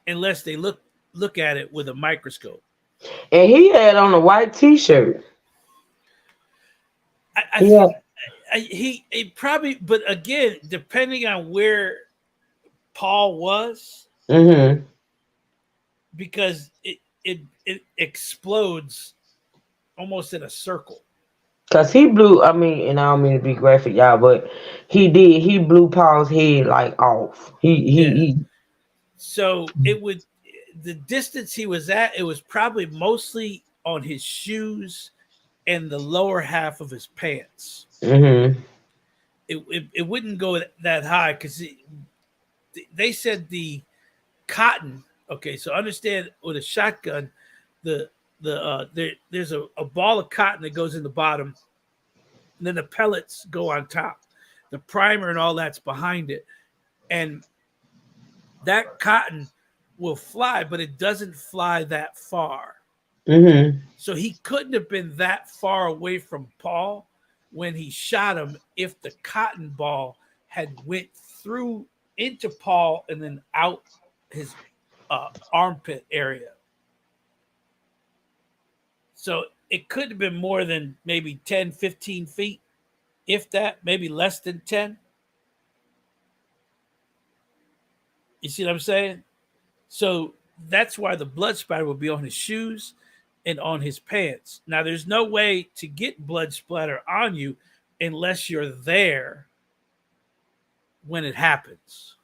unless they look at it with a microscope. And he had on a white t-shirt. He probably, but again, depending on where Paul was, Mm-hmm. because it explodes almost in a circle. Cause he blew, I mean, and I don't mean to be graphic, y'all, but he blew Paul's head like off. He So it would, the distance he was at, it was probably mostly on his shoes and the lower half of his pants. Mm-hmm. It wouldn't go that high because they said the cotton. Okay, so understand, with a shotgun, there's a ball of cotton that goes in the bottom, and then the pellets go on top. The primer and all that's behind it, and that cotton will fly, but it doesn't fly that far. Mm-hmm. So he couldn't have been that far away from Paul when he shot him if the cotton ball had went through into Paul and then out his armpit area. So it could have been more than maybe 10, 15 feet, if that, maybe less than 10. You see what I'm saying? So that's why the blood splatter will be on his shoes and on his pants. Now, there's no way to get blood splatter on you unless you're there when it happens.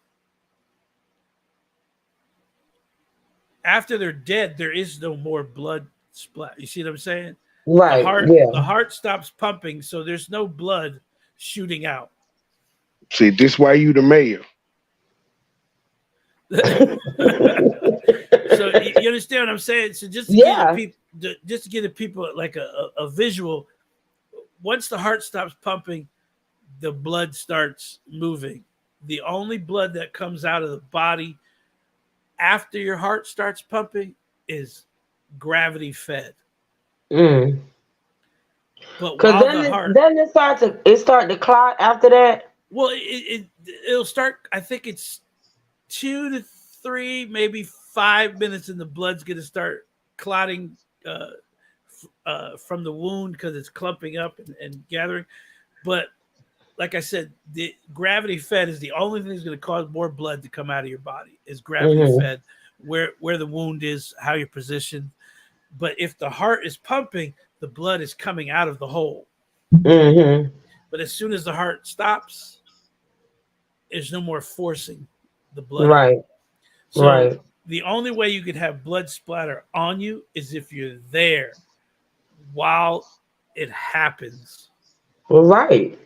After they're dead, there is no more blood splatter. You see what I'm saying? Right. The heart stops pumping, so there's no blood shooting out. See, this why you the mayor. So you understand what I'm saying? So just to give the people like a visual, once the heart stops pumping, the blood starts moving. The only blood that comes out of the body after your heart starts pumping is gravity fed. Mm. But Because while then it start to clot after that. Well, it'll start. I think it's 2 to 3, maybe 5 minutes, and the blood's going to start clotting from the wound because it's clumping up and gathering. But like I said, the gravity fed is the only thing that's going to cause more blood to come out of your body. Is gravity fed, where the wound is, how you're positioned. But if the heart is pumping, the blood is coming out of the hole. Mm-hmm. But as soon as the heart stops, there's no more forcing the blood. Right. So the only way you could have blood splatter on you is if you're there while it happens. Right.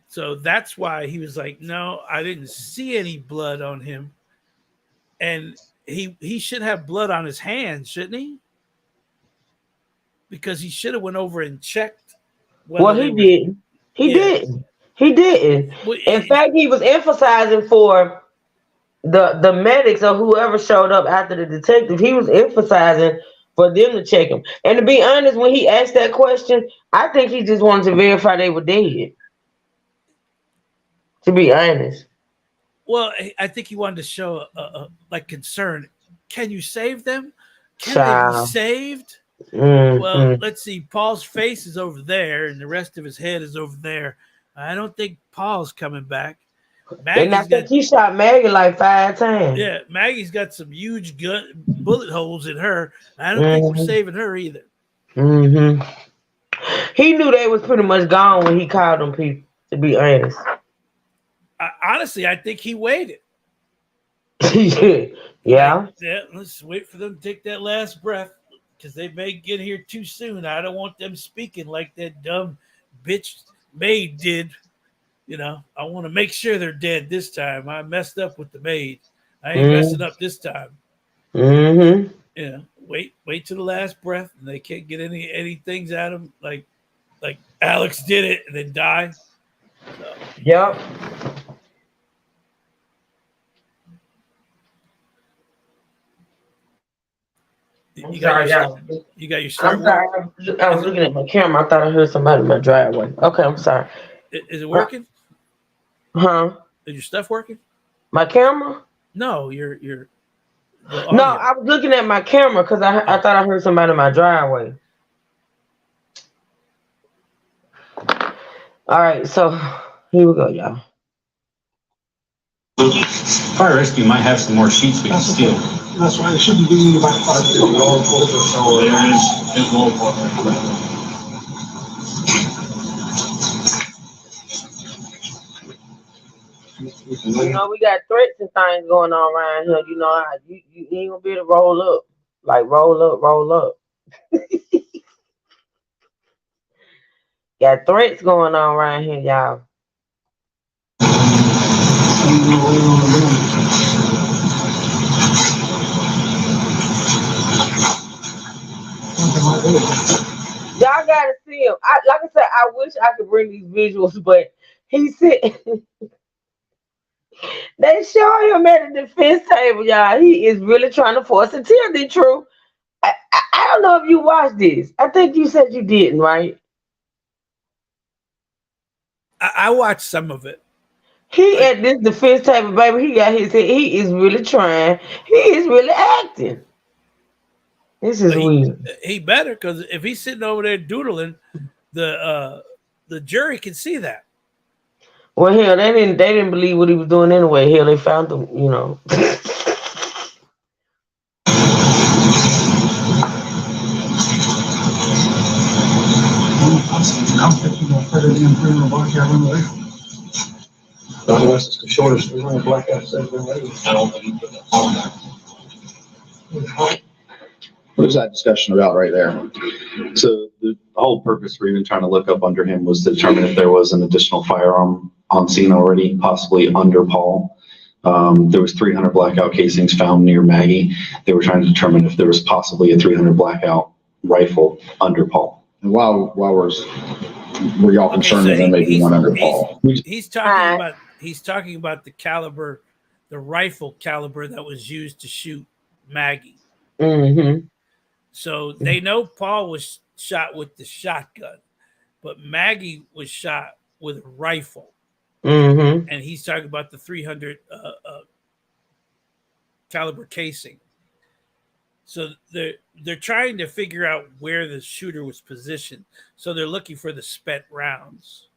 So that's why he was like, no, I didn't see any blood on him. And he should have blood on his hands, shouldn't he? Because he should have went over and checked. Well, he didn't. He didn't. He didn't. Well, in fact, he was emphasizing for the medics or whoever showed up after the detective. He was emphasizing for them to check him. And to be honest, when he asked that question, I think he just wanted to verify they were dead. To be honest. Well, I think he wanted to show like concern. Can you save them? Can they be saved? Mm-hmm. Well, let's see. Paul's face is over there, and the rest of his head is over there. I don't think Paul's coming back. And I think he shot Maggie like 5 times. Yeah, Maggie's got some huge bullet holes in her. I don't think we're saving her either. Mm-hmm. He knew they was pretty much gone when he called them people, to be honest. Honestly, I think he waited. Yeah. Let's wait for them to take that last breath because they may get here too soon. I don't want them speaking like that dumb bitch maid did. You know, I want to make sure they're dead this time. I messed up with the maid. I ain't messing up this time. Mm-hmm. Yeah, wait to the last breath, and they can't get any things out of them like Alex did it and then die. So. Yep. You got your start. I'm sorry. I was looking at my camera. I thought I heard somebody in my driveway. Okay, I'm sorry. Is it working? Huh? Is your stuff working? My camera? No, your. No, I was looking at my camera because I thought I heard somebody in my driveway. All right, so here we go, y'all. Fire rescue might have some more sheets we can steal. That's right. It shouldn't be about 5 law enforcement. So There is law enforcement. You know, we got threats and things going on around here. You know, you ain't gonna be able to roll up. Like, roll up. Got threats going on around here, y'all. Y'all gotta see him. Like I said, I wish I could bring these visuals, but he said they show him at the defense table, y'all. He is really trying to force it. Tell the truth. I don't know if you watched this. I think you said you didn't, right? I watched some of it. He at this defense table, baby. He got his head. He is really trying. He is really acting. This is weird. He better, because if he's sitting over there doodling, the jury can see that. Well, hell, they didn't believe what he was doing anyway. Hell, they found him, you know. I'm thinking of putting in criminal blackout renovation. Otherwise, it's the shortest criminal blackout that's ever been laid. I don't think he put that on there. What is that discussion about right there? So the whole purpose for even trying to look up under him was to determine if there was an additional firearm on scene already, possibly under Paul. There was 300 blackout casings found near Maggie. They were trying to determine if there was possibly a 300 blackout rifle under Paul. And were y'all concerned that there may be one under Paul? He's talking about the caliber, the rifle caliber that was used to shoot Maggie. Mm-hmm. So they know Paul was shot with the shotgun, but Maggie was shot with a rifle. Mm-hmm. And he's talking about the 300 caliber casing. So they're trying to figure out where the shooter was positioned. So they're looking for the spent rounds,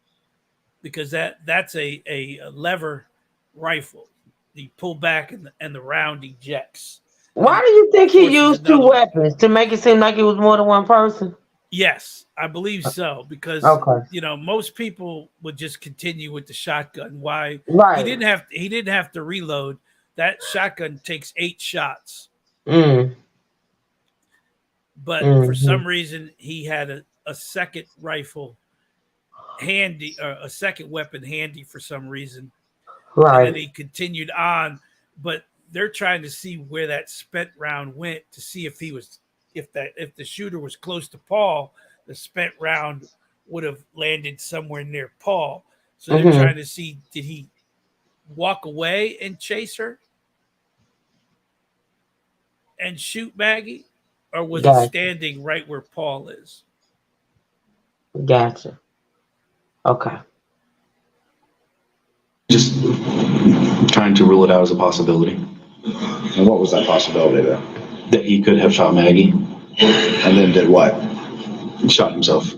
because that's a lever rifle. You pull back and the round ejects. Why do you think he used two weapons? To make it seem like it was more than one person? Yes, I believe so, because most people would just continue with the shotgun. Why? Right. He didn't have to reload. That shotgun takes 8 shots. But for some reason he had a second rifle handy, or a second weapon handy for some reason. Right. And then he continued on, but they're trying to see where that spent round went to see if if the shooter was close to Paul, the spent round would have landed somewhere near Paul. So they're trying to see, did he walk away and chase her and shoot Maggie, or was he standing right where Paul is? Gotcha. Okay. Just trying to rule it out as a possibility. And what was that possibility then? That he could have shot Maggie. And then did what? Shot himself.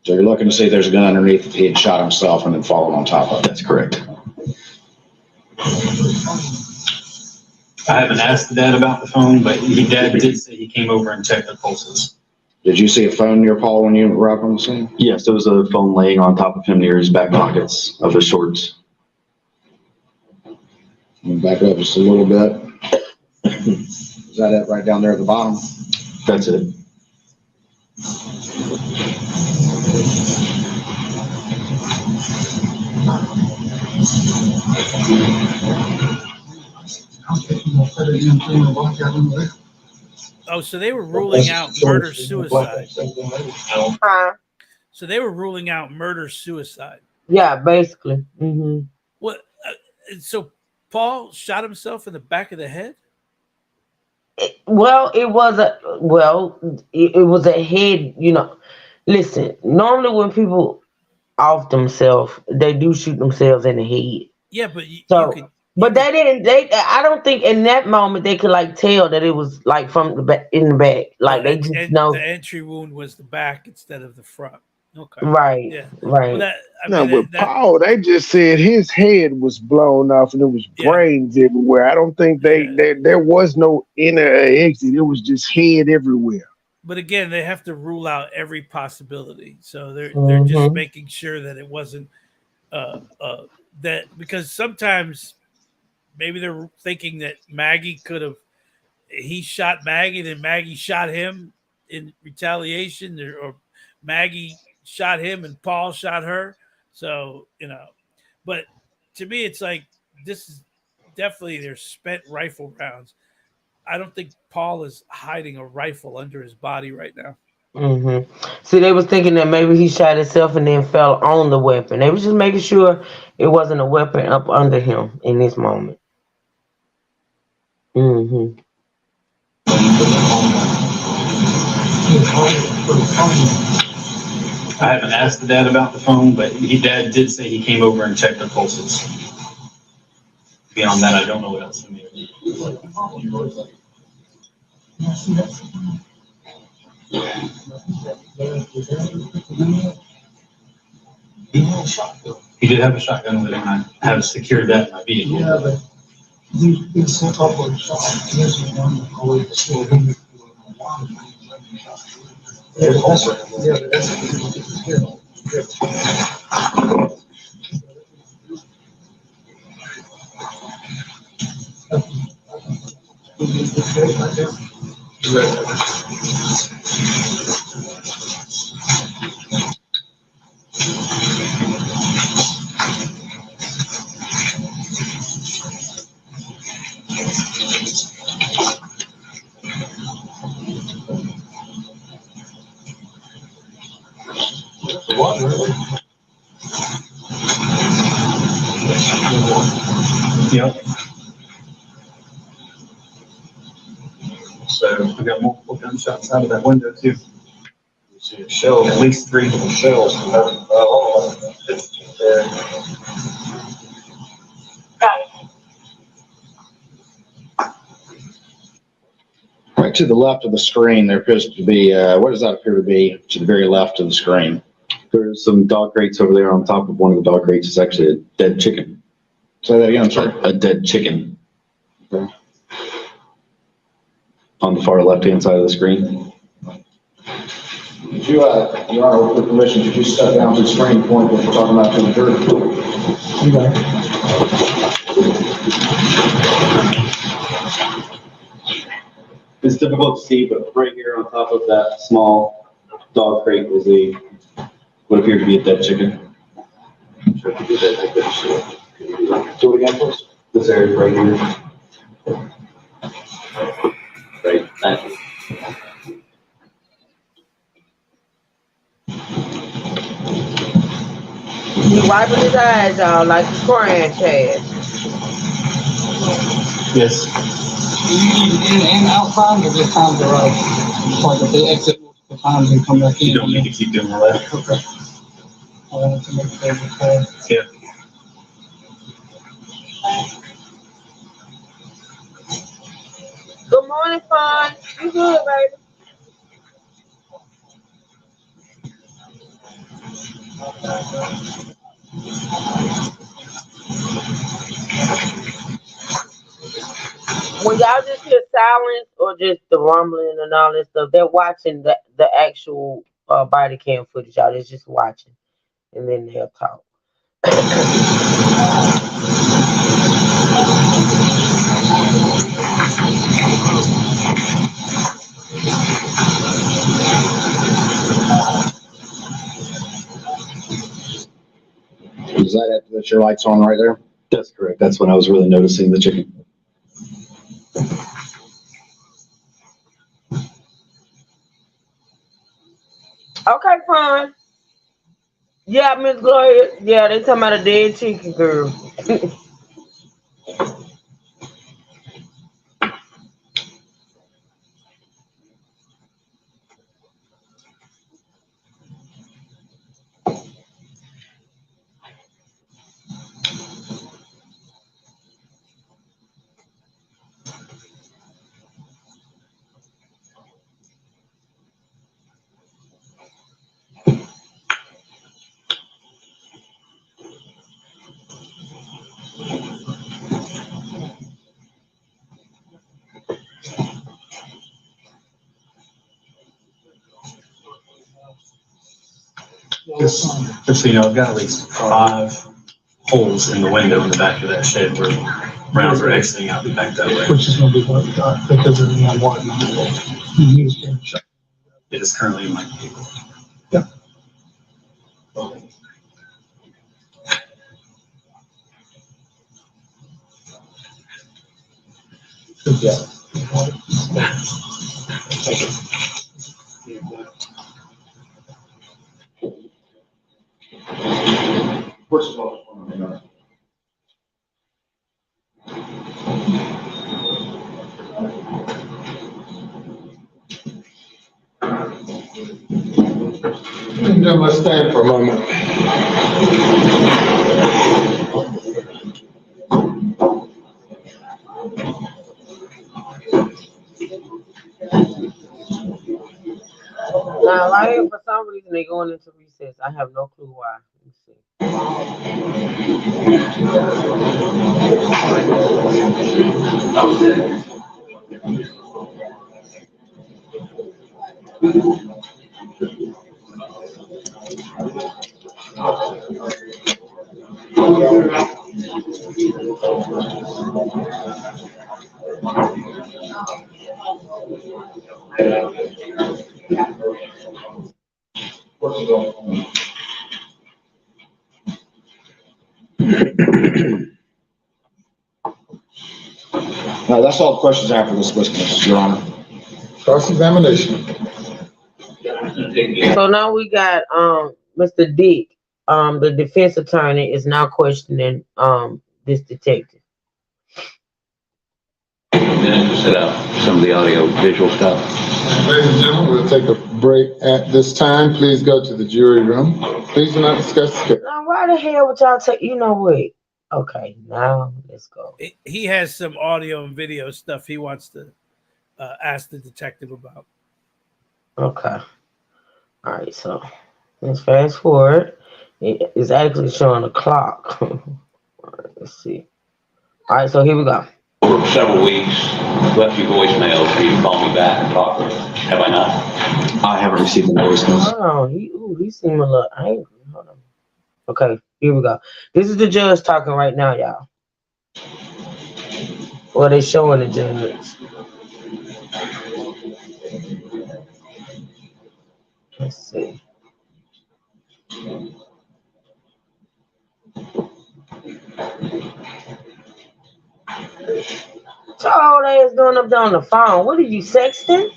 So you're looking to see if there's a gun underneath if he had shot himself and then fallen on top of it. That's correct. I haven't asked Dad about the phone, but Dad did say he came over and checked the pulses. Did you see a phone near Paul when you were up on the scene? Yes, there was a phone laying on top of him near his back pockets of his shorts. Back up just a little bit. Is that it right down there at the bottom? That's it. Oh, so they were ruling out murder-suicide. So they were ruling out murder-suicide. Yeah, basically. What? So Paul shot himself in the back of the head? Well, it was a head. Listen, normally when people off themselves, they do shoot themselves in the head. Yeah, but but they didn't. I don't think in that moment they could tell that it was from the back, in the back. They just know the entry wound was the back instead of the front. Okay. Right. Yeah. Right. Well, with Paul, they just said his head was blown off and there was brains everywhere. I don't think there was no inner exit. It was just head everywhere. But again, they have to rule out every possibility. So they're just making sure that it wasn't that, because sometimes maybe they're thinking that he shot Maggie, then Maggie shot him in retaliation, or Maggie shot him and Paul shot her. So, but to me, it's this is definitely their spent rifle rounds. I don't think Paul is hiding a rifle under his body right now. See, they was thinking that maybe he shot himself and then fell on the weapon. They was just making sure it wasn't a weapon up under him in this moment. I haven't asked Dad about the phone, but Dad did say he came over and checked the pulses. Beyond that, I don't know what else to make. He did have a shotgun with him. I have secured that in my vehicle. Yeah, but he sent up a shot. This is one always still him. Yeah, Yep. So we got multiple gunshots out of that window too. You see a shell, At least 3 shells. Right to the left of the screen, there appears to be, what does that appear to be to the very left of the screen? There's some dog crates over there. On top of one of the dog crates is actually a dead chicken. Say that again, sir. A dead chicken. Okay. On the far left-hand side of the screen. Did you, Your Honor, with permission, could you step down to the screen point what you're talking about to the jury? It's difficult to see, but right here on top of that small dog crate is what appeared to be a dead chicken. Do it again, please. This area right here. Right, thank you. He wiping his eyes out like he's crying, Chad. Yes. In and outside, or just time to ride? Like if they exit multiple times and come back in? You don't need to keep doing all that. Okay. I wanted to make sure it's okay. Yeah. Good morning, Fawn. You good, baby? When y'all just hear silence or just the rumbling and all that stuff, they're watching the actual body cam footage. Y'all is just watching, and then they'll talk. Is that it? That's your lights on right there? That's correct. That's when I was really noticing the chicken. Okay, fine. Yeah, Miss Gloria. Yeah, they talking about a dead chicken, girl. Just so you know, I've got at least 5 holes in the window in the back of that shed where rounds are exiting out the back that way. Which is gonna be what we got because of the water. He was getting shot. It is currently in my vehicle. Yep. Yeah. First of all, Let's stand for a moment. Now, right here, for some reason, they going into recess. I have no clue why. Let's see. No, that's all the questions I have for this witness, Your Honor. Cross-examination. So now we got Mr. Dick. The defense attorney is now questioning this detective. Then to set up some of the audio visual stuff. Ladies and gentlemen, we'll take a break at this time. Please go to the jury room. Please do not discuss the case. Now, why the hell would y'all take? You know what? Okay, now let's go. He has some audio and video stuff he wants to ask the detective about. Okay. All right, so let's fast forward. It's actually showing the clock. All right, let's see. All right, so here we go. For several weeks, left you voicemails for you to call me back and talk. Have I not? I haven't received the voicemails. Hold on, he seemed a little angry. Hold on. Okay, here we go. This is the judge talking right now, y'all. Well, they showing the judge. Let's see. So all they is doing up there on the phone. What are you sexting?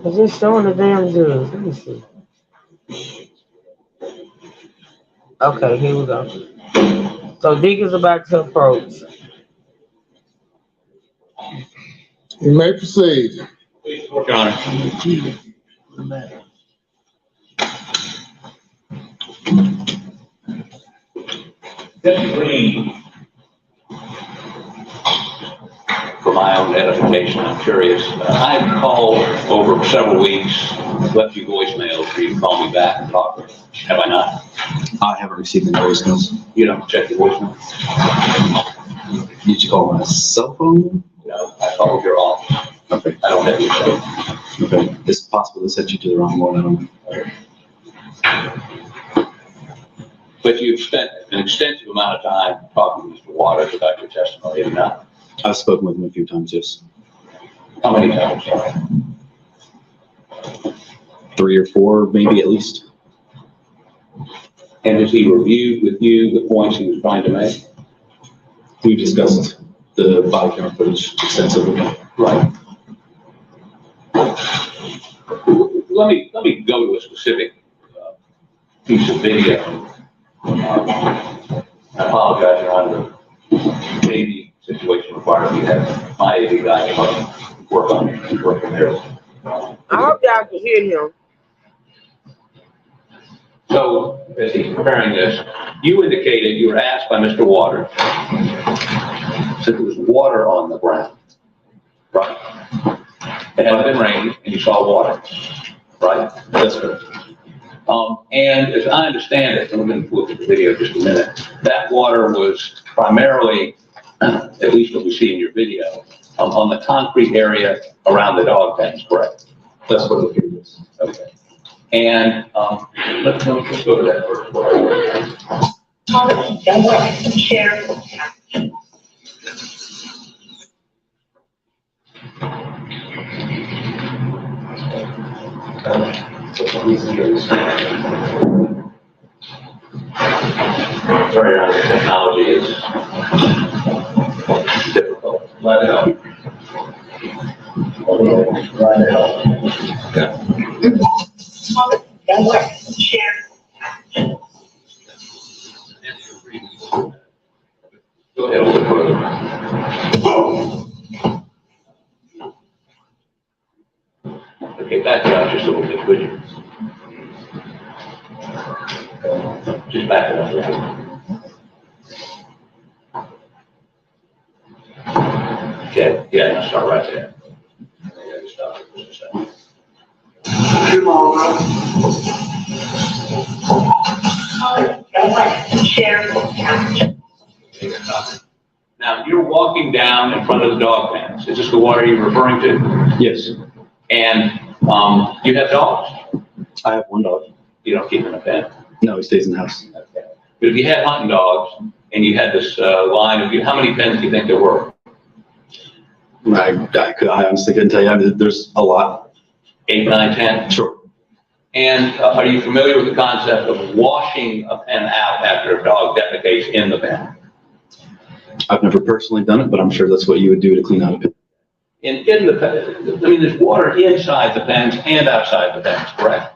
It's just showing the damn judge. Let me see. Okay, here we go. So Dick is about to approach. You may proceed. Your Honor. For my own edification, I'm curious. I've called over several weeks, left you voicemails for you to call me back and talk. Have I not? I haven't received any voicemails. You don't check your voicemail? Did you call my cell phone? No, I called your office. Okay. I don't have your cell phone. Okay. It's possible to set you to the wrong one. I don't know. But you've spent an extensive amount of time talking to Mr. Waters about your testimony, have you not? I've spoken with him a few times, yes. How many times? 3 or 4, maybe at least. And has he reviewed with you the points he was trying to make? We discussed the body camera footage extensively. Right. Let me go to a specific piece of video. I apologize, Your Honor. Maybe situation requires me to have my AV guy work on there. I hope y'all can hear him. So, as he's preparing this, you indicated you were asked by Mr. Waters if there was water on the ground, right? It had been raining and you saw water, right? That's correct. And as I understand it, and we're going to look at the video in just a minute, that water was primarily, at least what we see in your video, on the concrete area around the dog pens, correct? That's what it appears. Okay. And let's go to that first. Share. Sorry, the technology is difficult. Let it help. Let it help. Yeah. Share. Go ahead a little further. Okay, back it up just a little bit, would you? Just back it up a little bit. Okay, yeah, you start right there. Yeah, you stop it just a second. Now, you're walking down in front of the dog pens. Is this the water you're referring to? Yes, And you have dogs? I have one dog. You don't keep him in a pen? No, he stays in the house. Okay. But if you had hunting dogs and you had this line of, how many pens do you think there were? I honestly couldn't tell you. I mean, there's a lot. 8, 9, 10? Sure. And are you familiar with the concept of washing a pen out after a dog defecates in the pen? I've never personally done it, but I'm sure that's what you would do to clean out a pen. In the pen, I mean, there's water inside the pens and outside the pens, correct?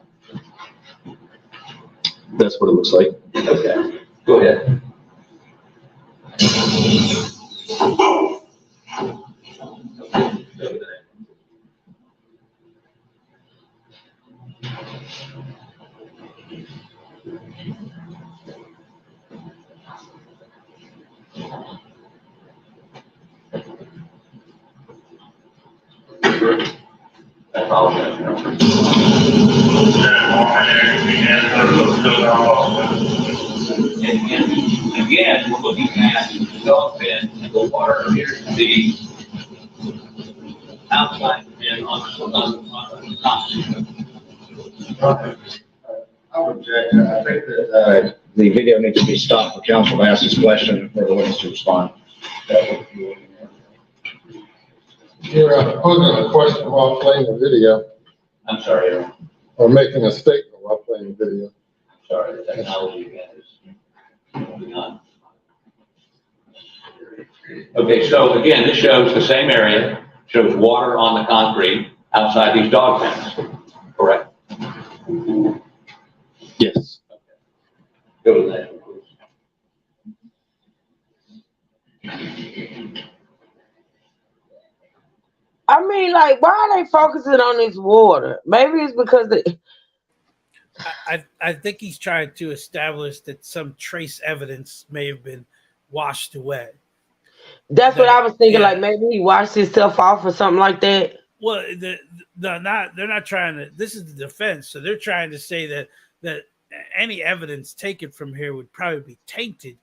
That's what it looks like. Okay, go ahead. And again, we're looking at the dog pen, and the water appears to be outside the pen on the top. I would object. I think that the video needs to be stopped for counsel to ask this question and for the witness to respond. You're posing a question while playing the video, I'm sorry, Aaron. or making a statement while playing the video. Sorry, the technology again is moving on. Okay, so again, this shows the same area, shows water on the concrete outside these dog pens, correct? Yes. Go to the next one, please. I mean, like, why are they focusing on this water? Maybe it's because I think he's trying to establish that some trace evidence may have been washed away. That's what I was thinking. Yeah. Like maybe he washed himself off or something like that. Well, they're not trying to. This is the defense, so they're trying to say that any evidence taken from here would probably be tainted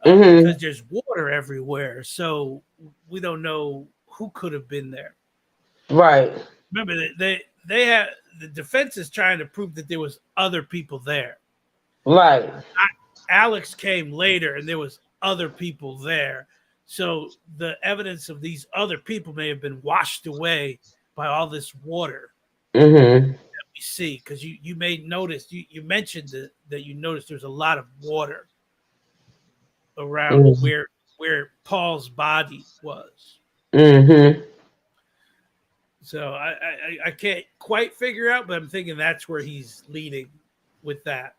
because there's water everywhere. So we don't know who could have been there. Right. Remember, they have the defense is trying to prove that there was other people there. Right. Alex came later, and there was other people there. So the evidence of these other people may have been washed away by all this water that we see. Because you may notice, you mentioned that you noticed there's a lot of water around where Paul's body was. So I can't quite figure out, but I'm thinking that's where he's leading with that.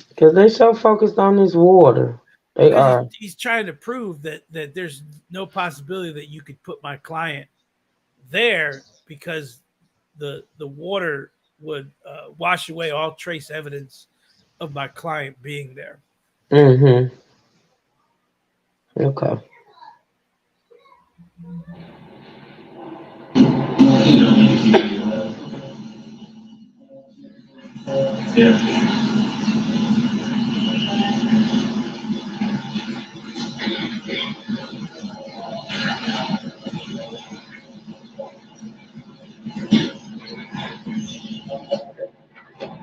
Because they're so focused on this water. They are. He's trying to prove that there's no possibility that you could put my client there because the water would wash away all trace evidence of my client being there. Okay. Yeah.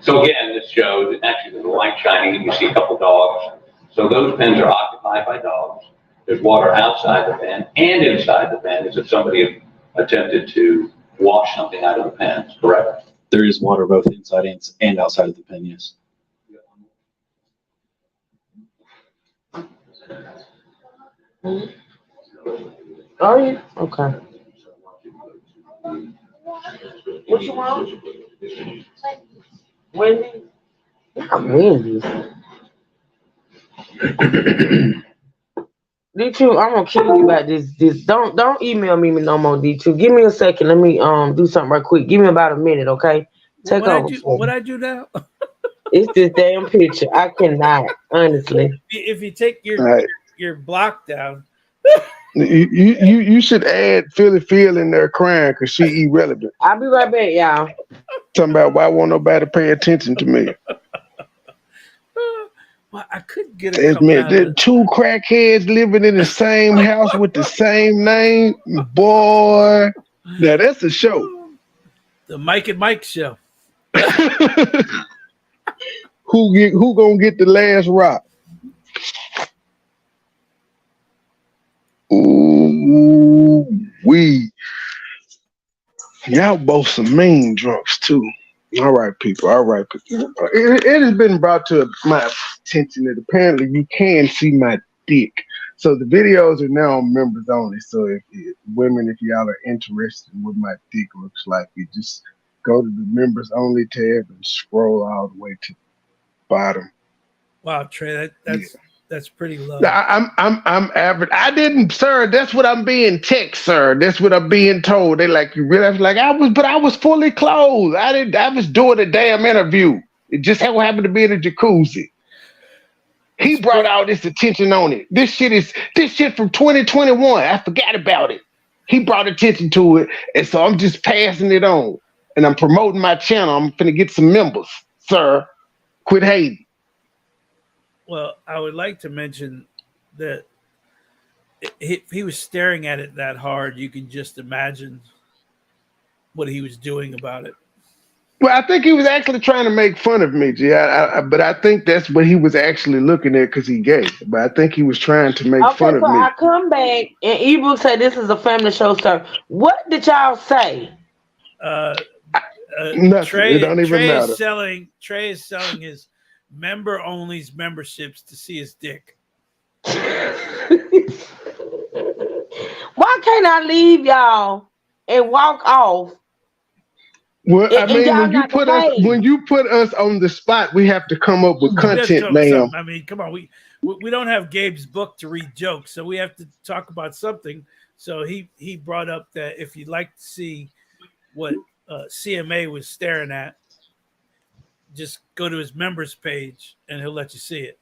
So again, this shows actually there's a light shining and you see a couple dogs. So those pens are occupied by dogs. There's water outside the pen and inside the pen as if somebody attempted to wash something out of the pens, correct? There is water both inside and outside of the pen, yes. Are you? Okay. What you want? Wendy? Not Wendy. D2, I'm gonna kill you about this. Don't email me no more, D2. Give me a second. Let me do something right quick. Give me about a minute, okay? Take over. What I do now? It's this damn picture. I cannot, honestly. If you take your block down. You should add Philly Phil in there crying because she irrelevant. I'll be right back, y'all. Talking about why won't nobody pay attention to me. Well, I couldn't get it. There's two crackheads living in the same house with the same name. Boy, now that's a show. The Mike and Mike show. Who gonna get the last rock? Ooh, y'all both some mean drunks too. All right, people. It has been brought to my attention that apparently you can see my dick. So the videos are now on members only. So if y'all are interested in what my dick looks like, you just go to the members only tab and scroll all the way to the bottom. Wow, Trey, that's pretty low. I'm average. I didn't, sir. That's what I'm being text, sir. That's what I'm being told. They like, you really? I was like, I was fully clothed. I was doing a damn interview. It just happened to be in a jacuzzi. He brought all this attention on it. This shit from 2021. I forgot about it. He brought attention to it, and so I'm just passing it on. And I'm promoting my channel. I'm finna get some members, sir. Quit hating. Well, I would like to mention that if he was staring at it that hard, you can just imagine what he was doing about it. Well, I think he was actually trying to make fun of me, G. But I think that's what he was actually looking at because he gay. But I think he was trying to make fun of me. I come back and Ebro said this is a family show, sir. What did y'all say? Nothing. It don't even matter. Trey is selling his member only's memberships to see his dick. Why can't I leave y'all and walk off? Well, I mean, when you put us on the spot, we have to come up with content, ma'am. I mean, come on, we don't have Gabe's book to read jokes, so we have to talk about something. So he brought up that if you'd like to see what CMA was staring at, just go to his members page and he'll let you see it.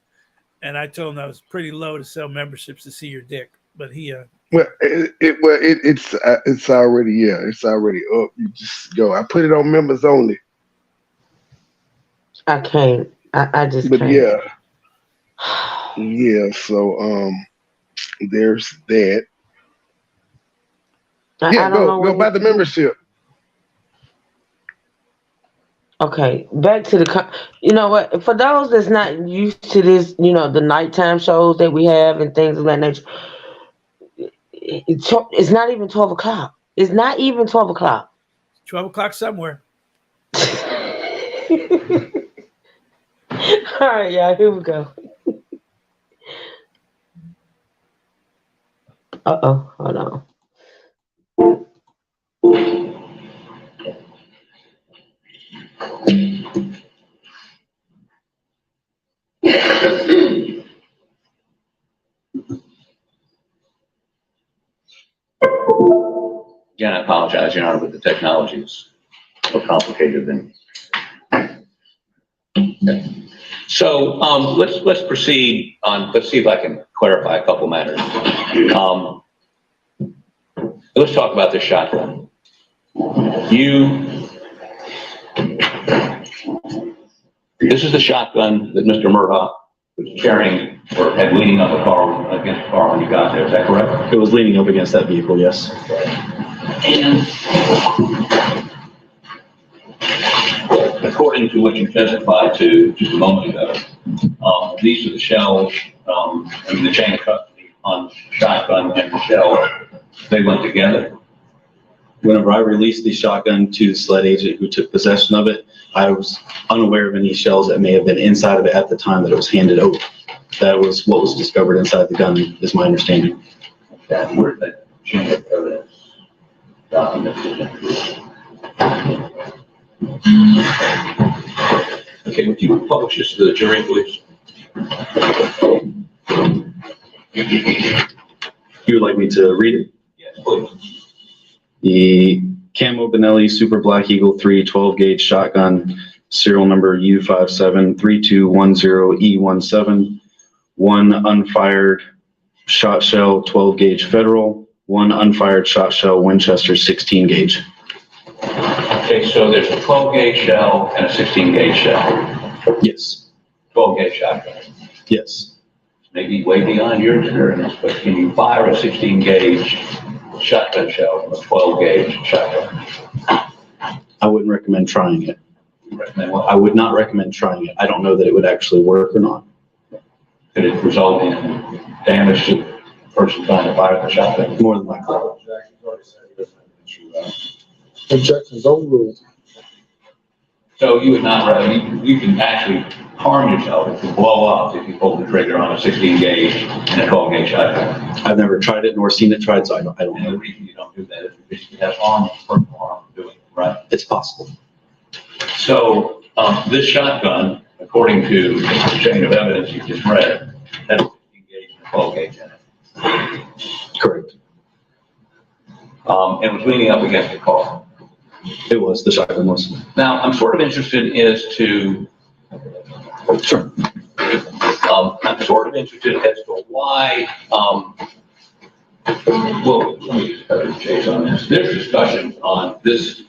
And I told him that was pretty low to sell memberships to see your dick, but he it's already up. You just go. I put it on members only. I can't. I just but can't. Yeah. So there's that. I don't know go buy the membership. Okay, back to the. You know what? For those that's not used to this, the nighttime shows that we have and things of that nature. It's not even 12 o'clock. It's not even 12 o'clock. 12 o'clock somewhere. All right, y'all. Here we go. Hold on. Again, I apologize, Your Honor, but the technology is more complicated than. Okay. So let's proceed on. Let's see if I can clarify a couple matters. Let's talk about this shotgun. This is the shotgun that Mr. Murdaugh was carrying or had leaning up against the car when you got there. Is that correct? It was leaning up against that vehicle, yes. And according to what you testified to just a moment ago, these are the shells, the chain of custody on the shotgun and the shell, they went together. Whenever I released the shotgun to the SLED agent who took possession of it, I was unaware of any shells that may have been inside of it at the time that it was handed over. That was what was discovered inside the gun, is my understanding. And where's that chain of evidence documented? Okay, would you publish this to the jury, please? you would like me to read it. Yes, please. The Camo Benelli Super Black Eagle 3 12-gauge shotgun, serial number U573210E17, one unfired shot shell 12-gauge Federal, one unfired shot shell Winchester 16-gauge. Okay, so there's a 12-gauge shell and a 16-gauge shell. Yes. 12-gauge shotgun. Yes. Maybe way beyond your experience, but can you fire a 16-gauge shotgun shell from a 12-gauge shotgun? I wouldn't recommend trying it. You recommend what? I would not recommend trying it. I don't know that it would actually work or not. Could it result in damage to the person trying to fire the shotgun? More than likely. Objections overruled. So you would not, you can actually harm yourself if you blow up if you pull the trigger on a 16-gauge and a 12-gauge shotgun. I've never tried it nor seen it tried, so I don't And know. the reason you don't do that is because you have harm, personal harm from doing it, right? It's possible. So this shotgun, according to the chain of evidence you just read, has a 16-gauge and a 12-gauge in it. Correct. And was leaning up against the car. It was, the shotgun was. Now, I'm sort of interested as to, Sure. I'm sort of interested as to why, well, let me just cut a chase on this. There's discussion on this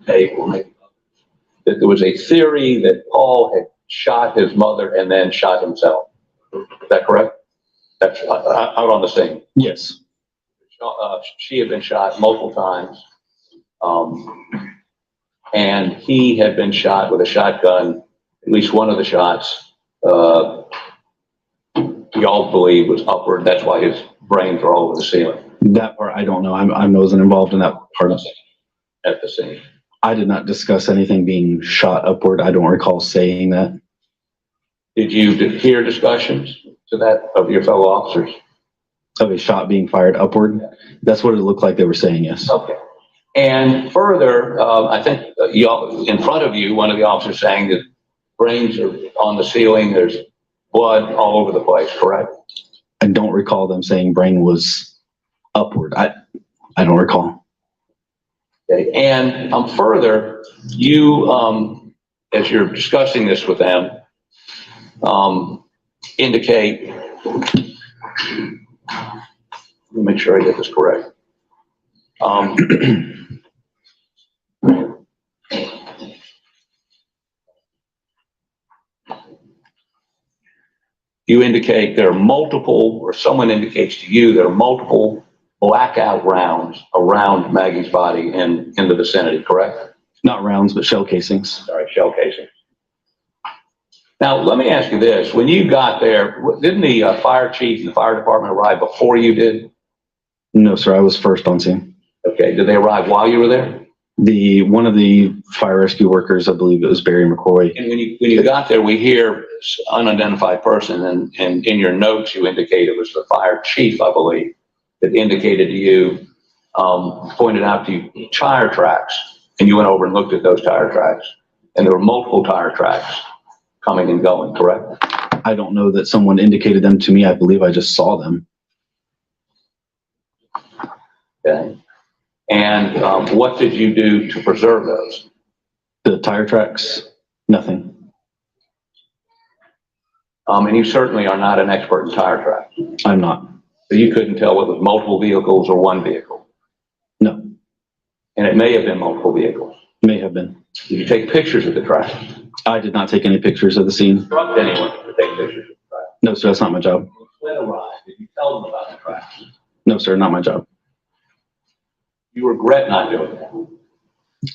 tape, that there was a theory that Paul had shot his mother and then shot himself. Is that correct? That's out on the scene. Yes. She had been shot multiple times. And he had been shot with a shotgun. At least one of the shots, we all believe was upward. That's why his brains are all over the ceiling. That part, I don't know. I wasn't involved in that part of it. At the scene. I did not discuss anything being shot upward. I don't recall saying that. Did you hear discussions to that of your fellow officers? Of a shot being fired upward? That's what it looked like they were saying, yes. Okay. And further, I think in front of you, one of the officers saying that brains are on the ceiling, there's blood all over the place, correct? I don't recall them saying brain was upward. I don't recall. Okay. And further, you, as you're discussing this with them, indicate, let me make sure I get this correct. You indicate there are multiple, or someone indicates to you there are multiple blackout rounds around Maggie's body in the vicinity, correct? Not rounds, but shell casings. Sorry, shell casings. Now, let me ask you this. When you got there, didn't the fire chief and the fire department arrive before you did? No, sir, I was first on scene. Okay, did they arrive while you were there? One of the fire rescue workers, I believe it was Barry McCoy. And when you got there, we hear unidentified person, and in your notes, you indicate it was the fire chief, I believe, that indicated to you, pointed out to you tire tracks, and you went over and looked at those tire tracks, and there were multiple tire tracks coming and going, correct? I don't know that someone indicated them to me. I believe I just saw them. Okay. And what did you do to preserve those? The tire tracks, nothing. And you certainly are not an expert in tire tracks. I'm not. So you couldn't tell whether it was multiple vehicles or one vehicle. No. And it may have been multiple vehicles. May have been. Did you take pictures of the tracks? I did not take any pictures of the scene. Instruct anyone to take pictures of the tracks? No, sir, that's not my job. When arrived, did you tell them about the tracks? No, sir, not my job. You regret not doing that.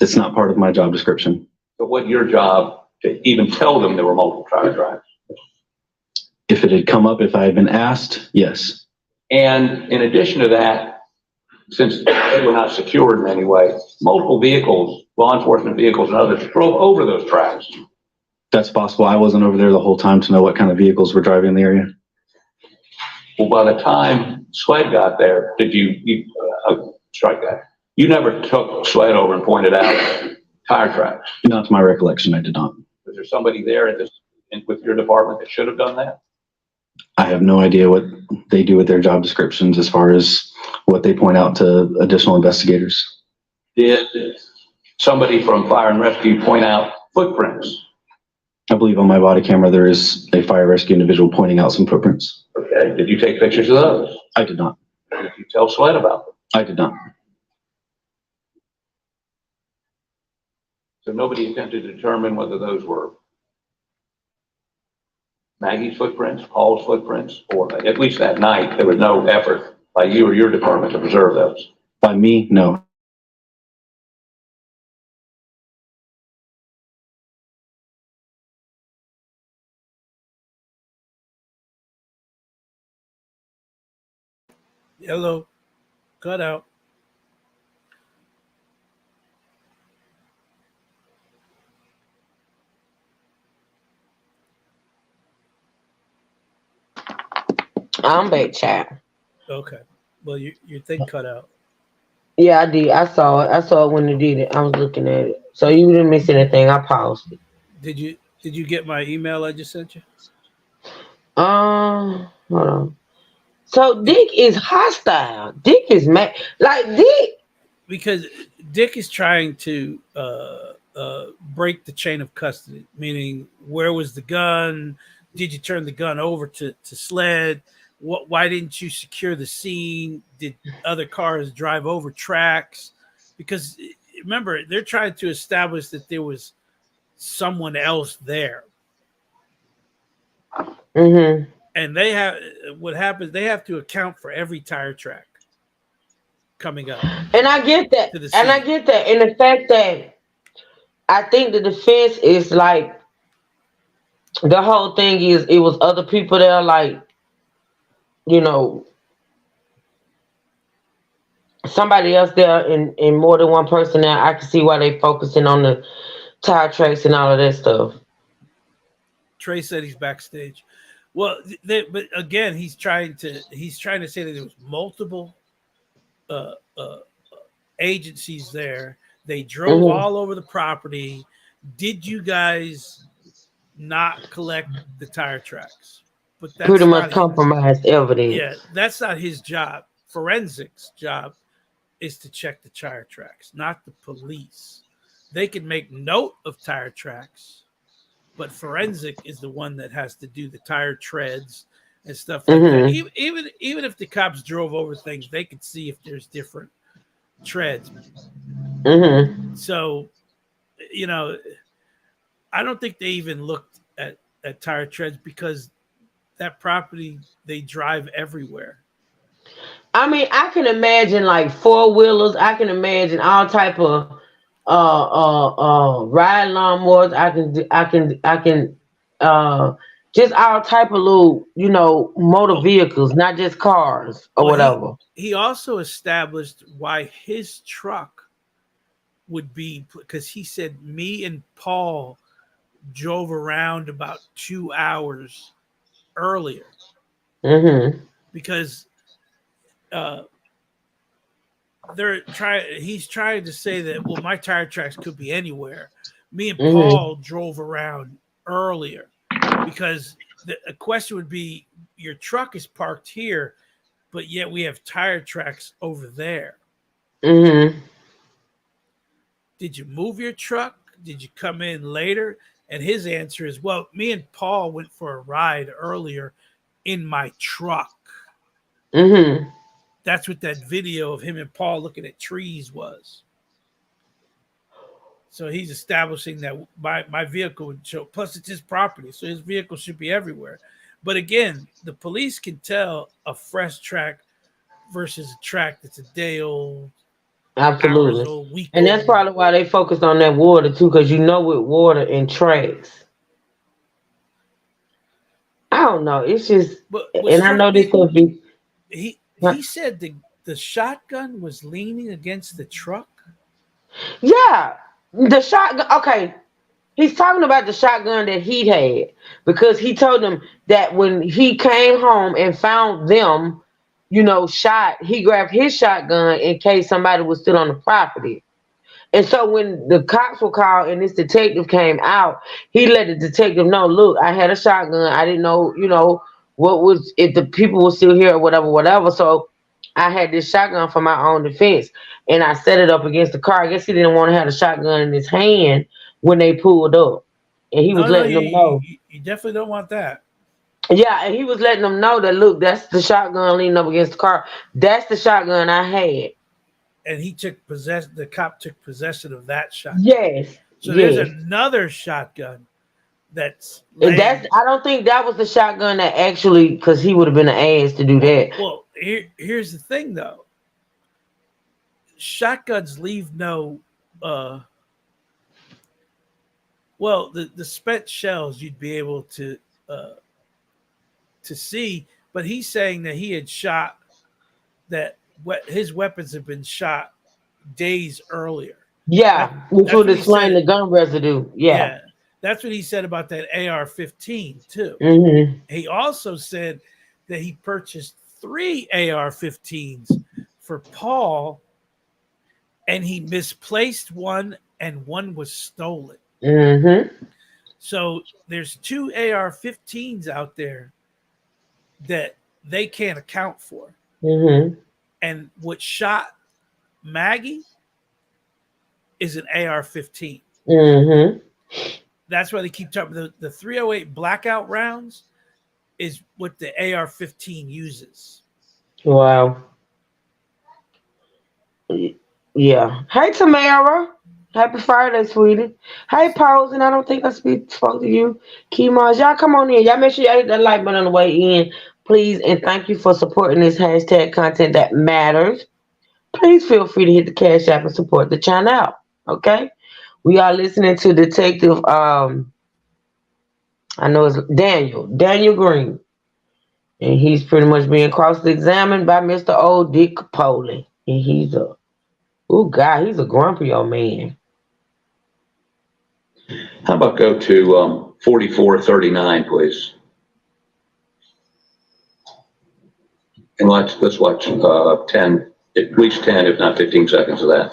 It's not part of my job description. So what's your job to even tell them there were multiple tire tracks? If it had come up, if I had been asked, yes. And in addition to that, since they were not secured in any way, multiple vehicles, law enforcement vehicles and others drove over those tracks. That's possible. I wasn't over there the whole time to know what kind of vehicles were driving in the area. Well, by the time Sled got there, did you strike that? You never took Sled over and pointed out tire tracks. Not to my recollection, I did not. Was there somebody there with your department that should have done that? I have no idea what they do with their job descriptions as far as what they point out to additional investigators. Did somebody from fire and rescue point out footprints? I believe on my body camera there is a fire rescue individual pointing out some footprints. Okay, did you take pictures of those? I did not. Did you tell Sled about them? I did not. So nobody attempted to determine whether those were Maggie's footprints, Paul's footprints, or at least that night, there was no effort by you or your department to preserve those. By me, no. Hello, cut out. I'm back, child. Okay. Well, your thing cut out. Yeah, I did. I saw it. I saw it when they did it. I was looking at it. So you didn't miss anything. I paused it. Did you get my email I just sent you? Hold on. So Dick is hostile. Dick is mad. Like Dick. Because Dick is trying to break the chain of custody, meaning where was the gun? Did you turn the gun over to Sled? Why didn't you secure the scene? Did other cars drive over tracks? Because remember, they're trying to establish that there was someone else there. Mm-hmm. And they have what happens, they have to account for every tire track coming up. And I get that. And I get that. And the fact that I think the defense is like the whole thing is it was other people there, like, you know, somebody else there and more than one person there. I can see why they focusing on the tire tracks and all of that stuff. Trey said he's backstage. Well, but again, he's trying to say that there was multiple agencies there. They drove all over the property. Did you guys not collect the tire tracks? But that's pretty much compromised evidence. Yeah, that's not his job. Forensics' job is to check the tire tracks, not the police. They can make note of tire tracks, but forensic is the one that has to do the tire treads and stuff like that. Even if the cops drove over things, they could see if there's different treads. So, you know, I don't think they even looked at tire treads because that property, they drive everywhere. I mean, I can imagine like four-wheelers. I can imagine all type of ride lawnmowers. I can just all type of little, you know, motor vehicles, not just cars or whatever. He also established why his truck would be, because he said me and Paul drove around about 2 hours earlier. Because he's trying to say that, well, my tire tracks could be anywhere. Me and Paul drove around earlier because the question would be, your truck is parked here, but yet we have tire tracks over there. Did you move your truck? Did you come in later? And his answer is, well, me and Paul went for a ride earlier in my truck. That's what that video of him and Paul looking at trees was. So he's establishing that my vehicle would show, plus it's his property, so his vehicle should be everywhere. But again, the police can tell a fresh track versus a track that's a day old. Absolutely. Old, and that's probably why they focus on that water too, because you know with water and tracks. I don't know. It's just, and I know this could be. He said the shotgun was leaning against the truck. Yeah, the shotgun. Okay, he's talking about the shotgun that he had because he told them that when he came home and found them, you know, shot, he grabbed his shotgun in case somebody was still on the property. And so when the cops were called and this detective came out, he let the detective know, look, I had a shotgun. I didn't know, you know, what was if the people were still here or whatever, whatever. So I had this shotgun for my own defense, and I set it up against the car. I guess he didn't want to have the shotgun in his hand when they pulled up, and he was No, letting them know. you definitely don't want that. Yeah, and he was letting them know that look, that's the shotgun leaning up against the car. That's the shotgun I had. And he took possession. The cop took possession of that shotgun. Yes, So there's yes. another shotgun that's And that's I don't think that was the shotgun that actually, because he would have been an ass to do that. Well, here's the thing though. Shotguns leave no well, the spent shells you'd be able to see, but he's saying that he had shot that his weapons have been shot days earlier. Yeah, which That's would what he explain said. the gun residue. Yeah. That's what he said about that AR-15 too. Mm-hmm. He also said that he purchased 3 AR-15s for Paul, and he misplaced one, and one was stolen. Mm-hmm. So there's 2 AR-15s out there that they can't account for. Mm-hmm. And what shot Maggie is an AR-15. Mm-hmm. That's why they keep talking. The 308 blackout rounds is what the AR-15 uses. Wow. Yeah. Hey, Tamara. Happy Friday, sweetie. Hey, Pose, and I don't think I spoke to you. Kimaj, y'all come on in. Y'all make sure y'all hit that like button on the way in, please. And thank you for supporting this hashtag content that matters. Please feel free to hit the Cash App and support the channel. Okay? We are listening to Detective, I know it's Daniel Green. And he's pretty much being cross-examined by Mr. Old Dick Capoli. And he's a grumpy old man. How about go to 4439, please? And let's watch 10, at least 10, if not 15 seconds of that.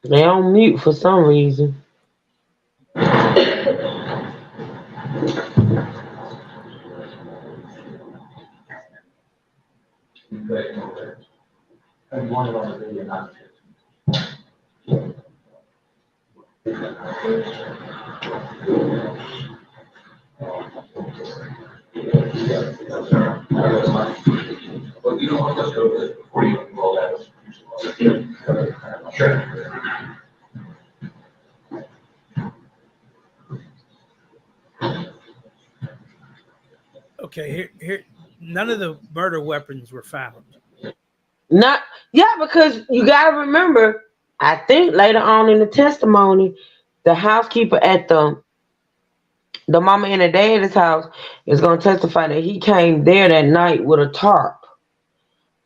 They on mute for some reason. Okay, here none of the murder weapons were found. Because you gotta remember, I think later on in the testimony, the housekeeper at the mama and the dad's house is gonna testify that he came there that night with a tarp.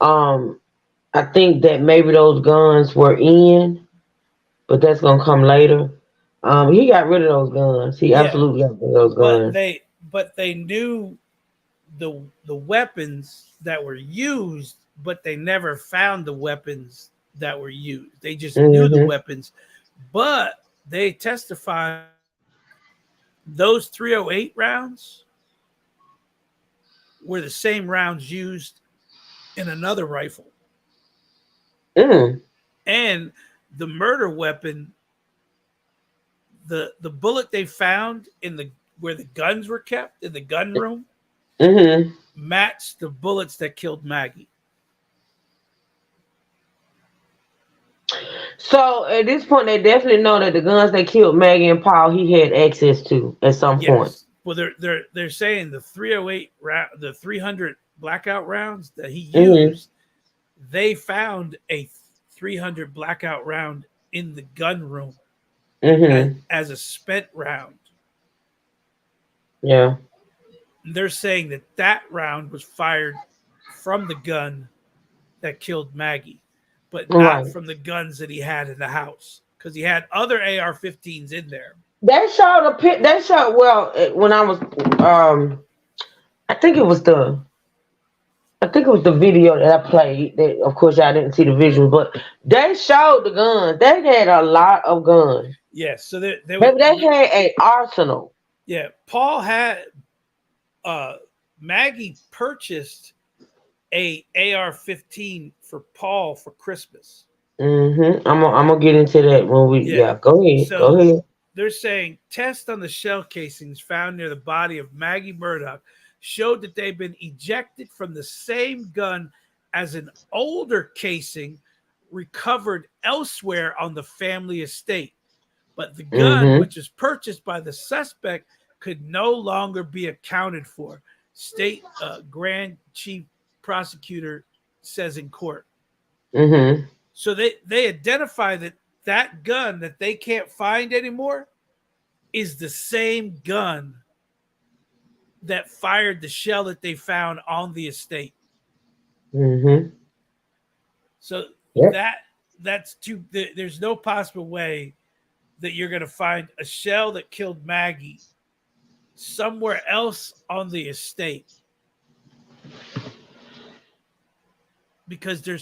I think that maybe those guns were in, but that's gonna come later. He got rid of those guns. He absolutely got rid of those guns. But they knew the weapons that were used, but they never found the weapons that were used. They just knew the weapons, but they testified those 308 rounds were the same rounds used in another rifle. And the murder weapon, the bullet they found in where the guns were kept in the gun room, matched the bullets that killed Maggie. So at this point, they definitely know that the guns that killed Maggie and Paul, he had access to at some point. Well, they're saying the 308 round, the 300 blackout rounds that he used, they found a 300 blackout round in the gun room as a spent round. Yeah. They're saying that round was fired from the gun that killed Maggie, but not from the guns that he had in the house, because he had other AR-15s in there. They showed a pit. They showed when I was I think it was I think it was the video that I played. That, of course, y'all didn't see the visual, but they showed the guns. They had a lot of guns. Yes. So there was. Maybe they had an arsenal. Yeah, Paul had. Maggie purchased a AR-15 for Paul for Christmas. I'm gonna get into that when we. Yeah, go ahead. So Go ahead. they're saying tests on the shell casings found near the body of Maggie Murdaugh showed that they'd been ejected from the same gun as an older casing recovered elsewhere on the family estate. But the gun, which was purchased by the suspect, could no longer be accounted for. State Grand Chief Prosecutor says in court. So they identify that gun that they can't find anymore is the same gun that fired the shell that they found on the estate. So that's too. There's no possible way that you're going to find a shell that killed Maggie somewhere else on the estate, because they're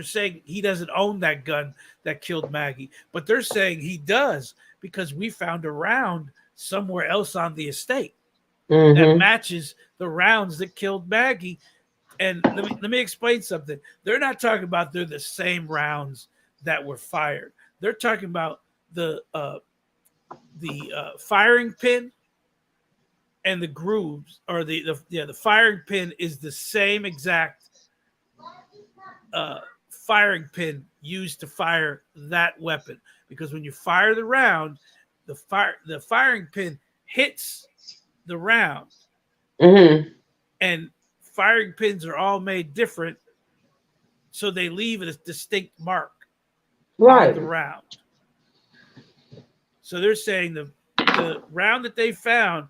saying he doesn't own that gun that killed Maggie, but they're saying he does because we found a round somewhere else on the estate that matches the rounds that killed Maggie. And let me explain something. They're not talking about they're the same rounds that were fired. They're talking about the firing pin and the grooves, or the firing pin is the same exact firing pin used to fire that weapon, because when you fire the round, the firing pin hits the round, and firing pins are all made different, so they leave a distinct mark on the round. So they're saying the round that they found,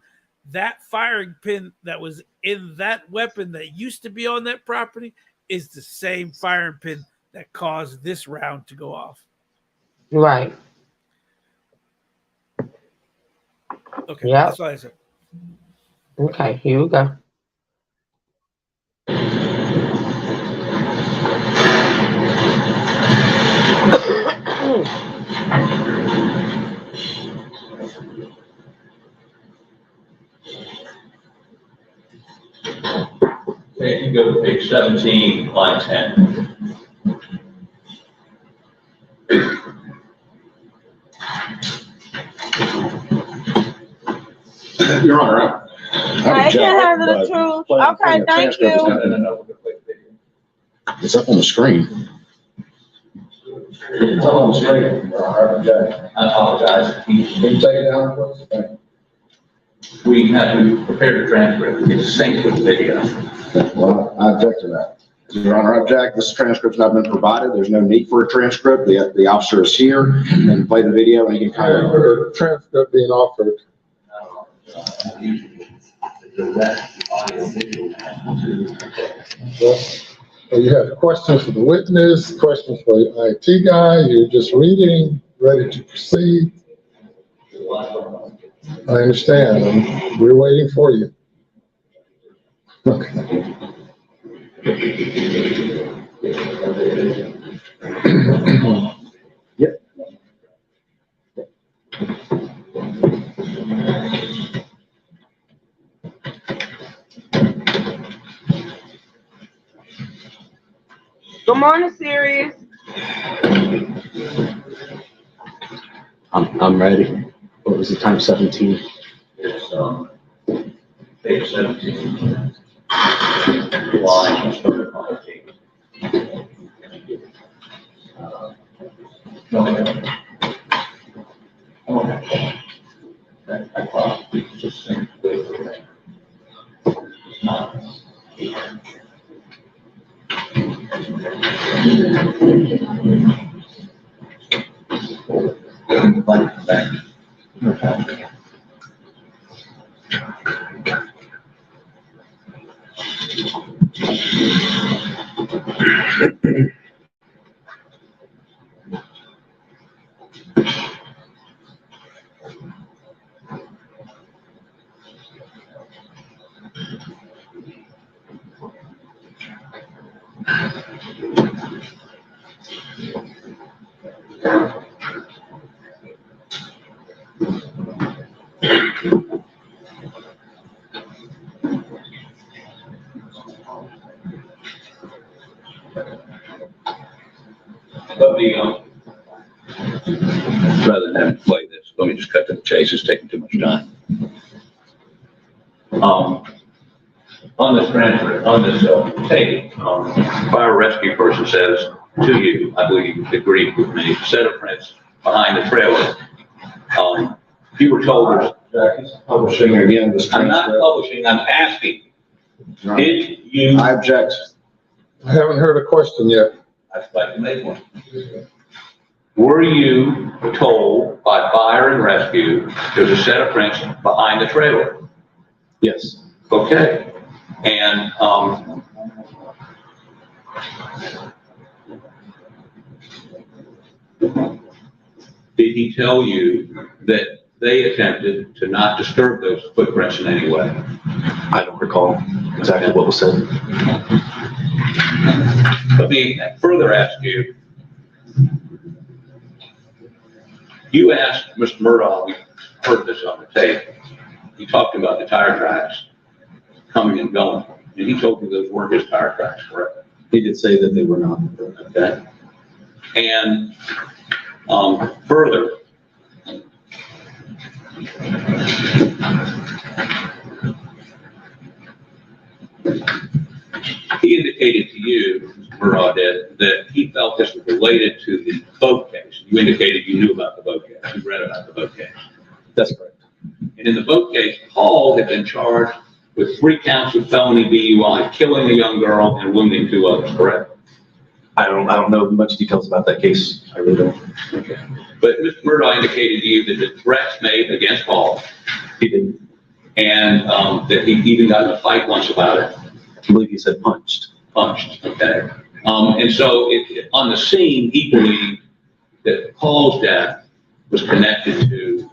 that firing pin that was in that weapon that used to be on that property, is the same firing pin that caused this round to go off. Right. Okay, that's what I said. Okay, here we go. Okay, you go to page 17, line 10. Your Honor, I can handle the truth. Okay, thank you. It's up on the screen. It's up on the screen, Your Honor. I apologize. Can you take it down, please? We have to prepare the transcript. It's synced with the video. Well, I object to that. Your Honor, I object. This transcript's not been provided. There's no need for a transcript. The officer is here and play the video, and he can kind of. A transcript being offered. Well, you have questions for the witness, questions for the IT guy. You're just reading, ready to proceed. I understand. We're waiting for you. Okay. Yep. Good morning, Sirius. I'm ready. What was the time? 17. It's page 17. Line 13. Just think back. let me just cut to the chase. It's taking too much time. On this transfer, on this tape, fire rescue person says to you, I believe you agreed with me, set of prints behind the trailer. You were told there's Publishing again, this I'm not transcript. publishing, I'm asking. Did you? I object. I haven't heard a question yet. I'd like to make one. Were you told by fire and rescue there's a set of prints behind the trailer? Yes. Okay. And, did he tell you that they attempted to not disturb those footprints in any way? I don't recall exactly what was said. Let me further ask you. You asked Mr. Murdaugh, we heard this on the tape. He talked about the tire tracks coming and going, and he told you those weren't his tire tracks, correct? He did say that they were not. Okay. And further, he indicated to you, Mr. Murdaugh did, that he felt this was related to the boat case. You indicated you knew about the boat case. You read about the boat case. That's correct. And in the boat case, Paul had been charged with 3 counts of felony DUI, killing a young girl and wounding 2 others, correct? I don't know much details about that case. I really don't. Okay. But Mr. Murdaugh indicated to you that the threats made against Paul, He didn't. and that he even got in a fight once about it. I believe he said punched. Punched, okay. And so on the scene, he believed that Paul's death was connected to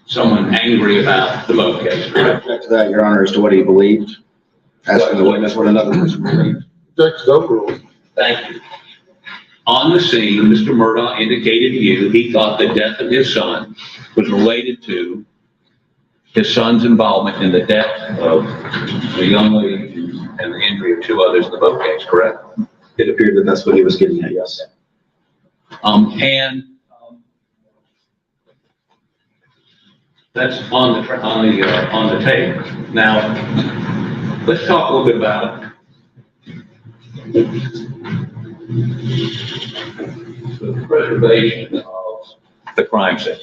someone angry about the boat case, I correct? object to that, Your Honor, as to what he believed. Asking the witness what another person believed. Objection's overruled. Thank you. On the scene, Mr. Murdaugh indicated to you he thought the death of his son was related to his son's involvement in the death of the young lady and the injury of 2 others in the boat case, correct? It appeared that that's what he was getting at, yes. That's on the tape. Now, let's talk a little bit about the preservation of the crime scene.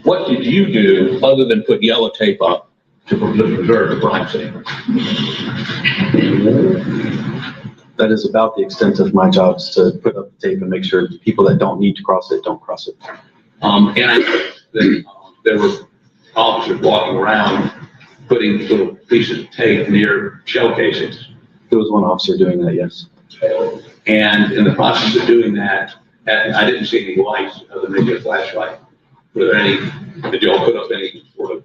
What did you do other than put yellow tape up to preserve the crime scene? That is about the extent of my job, is to put up the tape and make sure people that don't need to cross it don't cross it. And I noticed that there were officers walking around putting little pieces of tape near shell casings. There was one officer doing that, yes. And in the process of doing that, I didn't see any lights other than maybe a flashlight. Were there any, did y'all put up any sort of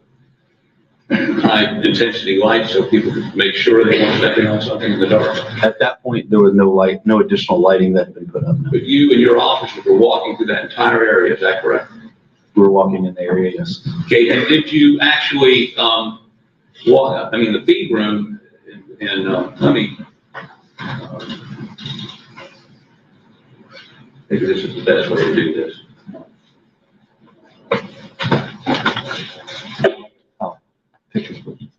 high intensity lights so people could make sure they weren't stepping on something in the dark? At that point, there was no light, no additional lighting that had been put up. No. But you and your officers were walking through that entire area, is that correct? We were walking in the area, yes. Okay, and did you actually walk, I mean, the feed room, and let me, maybe this is the best way to do this. Oh, pictures, please.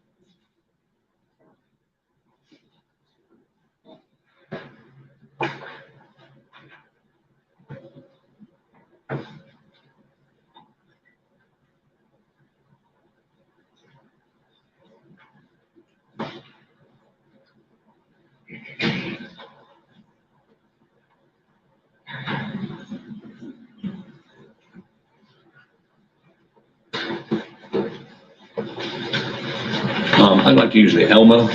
I'd like to use the Elmo.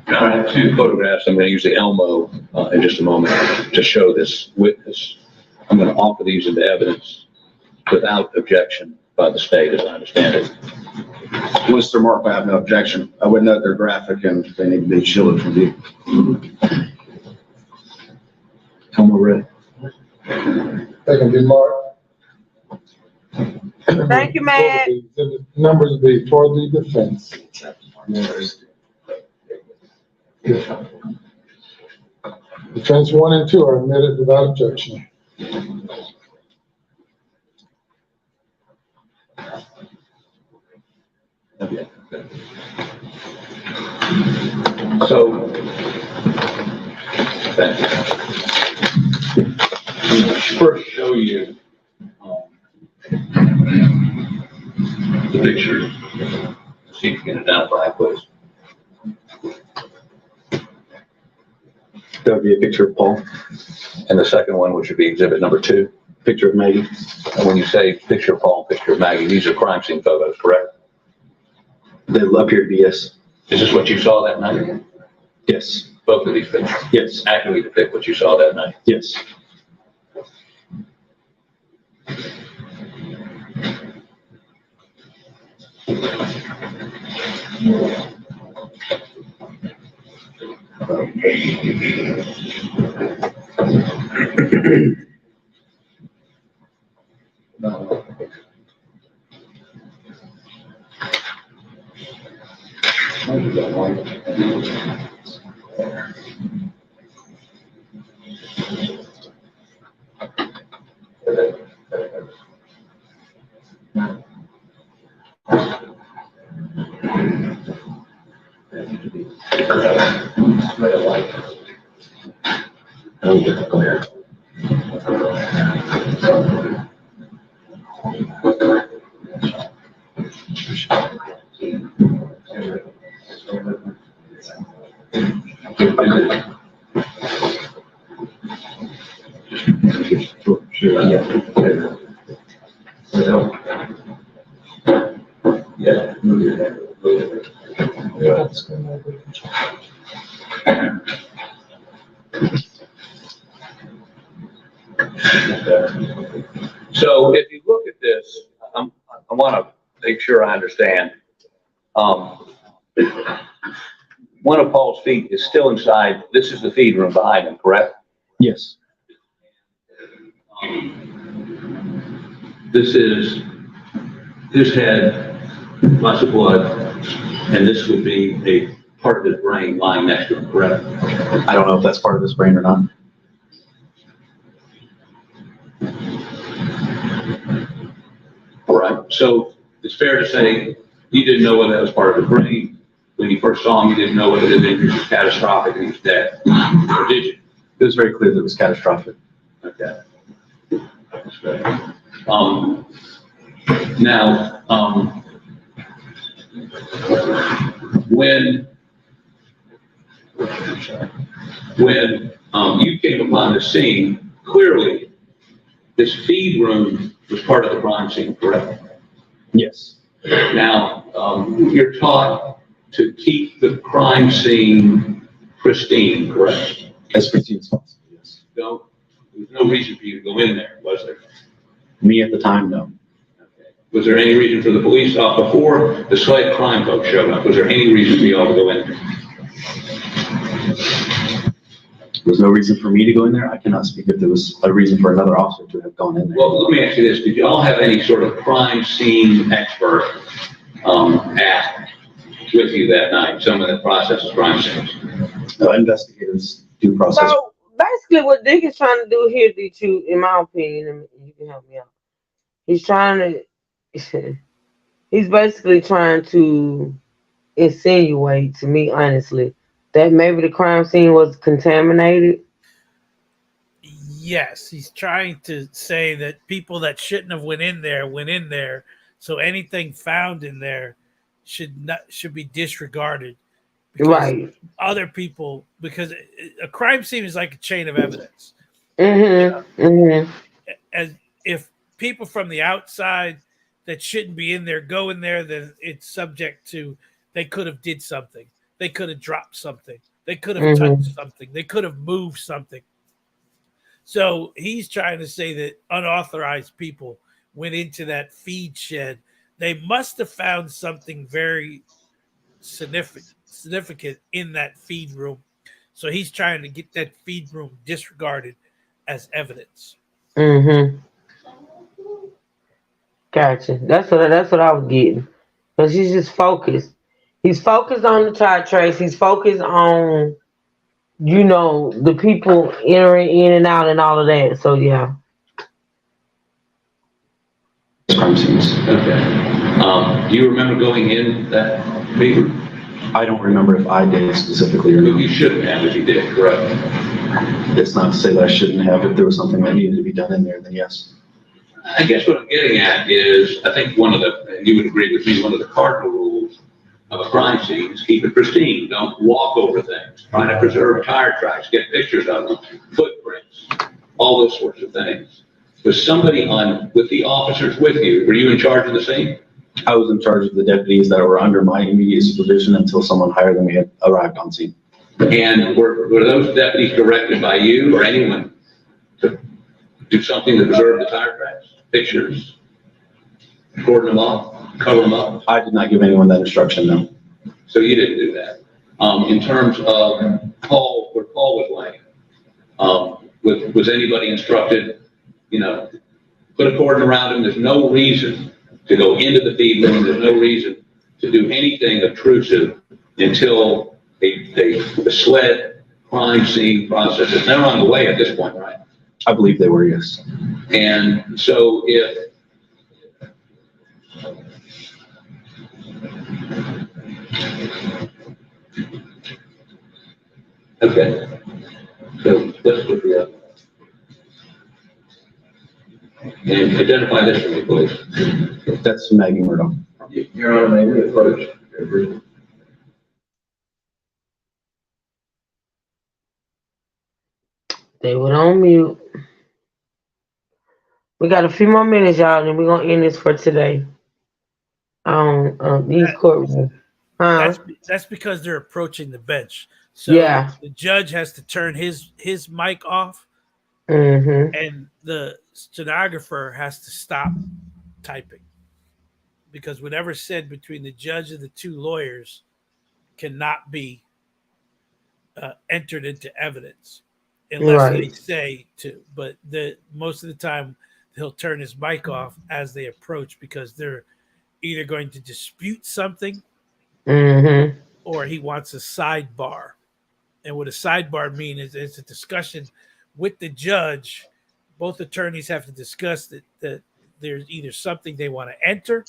I have two photographs. I'm going to use the Elmo in just a moment to show this witness. I'm going to offer these into evidence without objection by the state, as I understand it. Mr. Mark, I have no objection. I would note they're graphic and they need to be shielded from view. Elmo ready. They can be marked. Thank you, Matt. The numbers be for the defense. Defense 1 and 2 are admitted without objection. Okay. So, thank you. I'm going to first show you the picture. See if you can identify it, please. That would be a picture of Paul. And the second one, which would be exhibit number 2, picture of Maggie. And when you say picture of Paul, picture of Maggie, these are crime scene photos, correct? They appear to be, yes. Is this what you saw that night? Yes. Both of these pictures? Yes. Accurately depict what you saw that night? Yes. So if you look at this, I want to make sure I understand. One of Paul's feet is still inside. This is the feed room behind him, correct? Yes. This is his head, lots of blood, and this would be a part of his brain lying next to him, correct? I don't know if that's part of his brain or not. All right. So it's fair to say you didn't know whether that was part of his brain. When you first saw him, you didn't know whether his injury was catastrophic and he was dead. Or did you? It was very clear that it was catastrophic. Okay. That's good. Now, when you came upon the scene, clearly this feed room was part of the crime scene, correct? Yes. Now, you're taught to keep the crime scene pristine, correct? As pristine as possible, yes. No, there was no reason for you to go in there, was there? Me at the time, no. Okay. Was there any reason for the police, before the slight crime folks showed up, was there any reason for you all to go in there? There was no reason for me to go in there. I cannot speak if there was a reason for another officer to have gone in there. Well, let me ask you this. Did you all have any sort of crime scene expert asked with you that night, someone that processes crime scenes? Investigators do process. So basically what Dick is trying to do here, D2, in my opinion, and you can help me out. He's trying to, he's basically trying to insinuate to me, honestly, that maybe the crime scene was contaminated. Yes, he's trying to say that people that shouldn't have went in there. So anything found in there should be disregarded because Right. other people because a crime scene is like a chain of evidence. Mm-hmm. As if people from the outside that shouldn't be in there go in there, then it's subject to they could have did something, they could have dropped something, they could have touched Mm-hmm. something, they could have moved something. So he's trying to say that unauthorized people went into that feed shed. They must have found something very significant in that feed room. So he's trying to get that feed room disregarded as evidence. Mm-hmm. Gotcha. That's what I was getting. Cause he's just focused. He's focused on the tire trace. He's focused on the people entering in and out and all of that. So yeah. Crime scenes. Okay. Do you remember going in that feed? I don't remember if I did specifically or not. You shouldn't have if you did, correct? It's not to say that I shouldn't have. If there was something that needed to be done in there, then yes. I guess what I'm getting at is, I think and you would agree with me, one of the cardinal rules of a crime scene is keep it pristine. Don't walk over things. Try to preserve tire tracks, get pictures of them, footprints, all those sorts of things. Was somebody with the officers with you? Were you in charge of the scene? I was in charge of the deputies that were under my immediate supervision until someone higher than me had arrived on scene. And were those deputies directed by you or anyone to do something to preserve the tire tracks? Pictures, cordon them up, cover them up? I did not give anyone that instruction, no. So you didn't do that. In terms of where Paul was laying, was anybody instructed, put a cordon around him? There's no reason to go into the feed room. There's no reason to do anything obtrusive until the SLED crime scene process is never on the way at this point, right? I believe they were, yes. And so okay, so let's look it up. And identify this for me, please. That's Maggie Murdaugh. Your Honor, may we approach? They went on mute. We got a few more minutes, y'all, and we're gonna end this for today. These courtrooms. That's because they're approaching the bench. So yeah. The judge has to turn his mic off, and the stenographer has to stop typing because whatever's said between the judge and the two lawyers cannot be entered into evidence unless they say to. But most of the time he'll turn his mic off as they approach because they're either going to dispute something or he wants a sidebar. And what a sidebar means is it's a discussion with the judge. Both attorneys have to discuss that there's either something they want to enter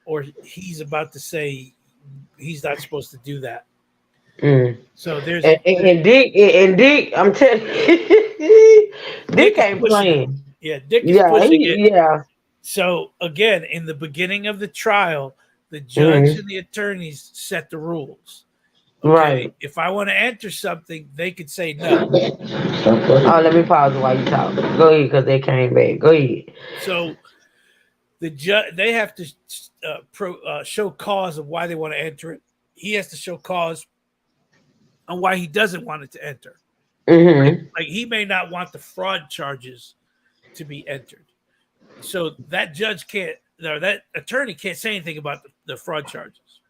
or he's about to say he's not supposed to do that. So there's and Dick, I'm telling you, Dick ain't playing. Yeah, Dick is pushing it. Yeah. So again, in the beginning of the trial, the judge and the attorneys set the rules. Okay, right. If I want to enter something, they could say no. Oh, let me pause while you talk. Go ahead, because they came back. Go ahead. So the judge, they have to show cause of why they want to enter it. He has to show cause on why he doesn't want it to enter. Like he may not want the fraud charges to be entered. So that judge can't, or that attorney can't say anything about the fraud charges.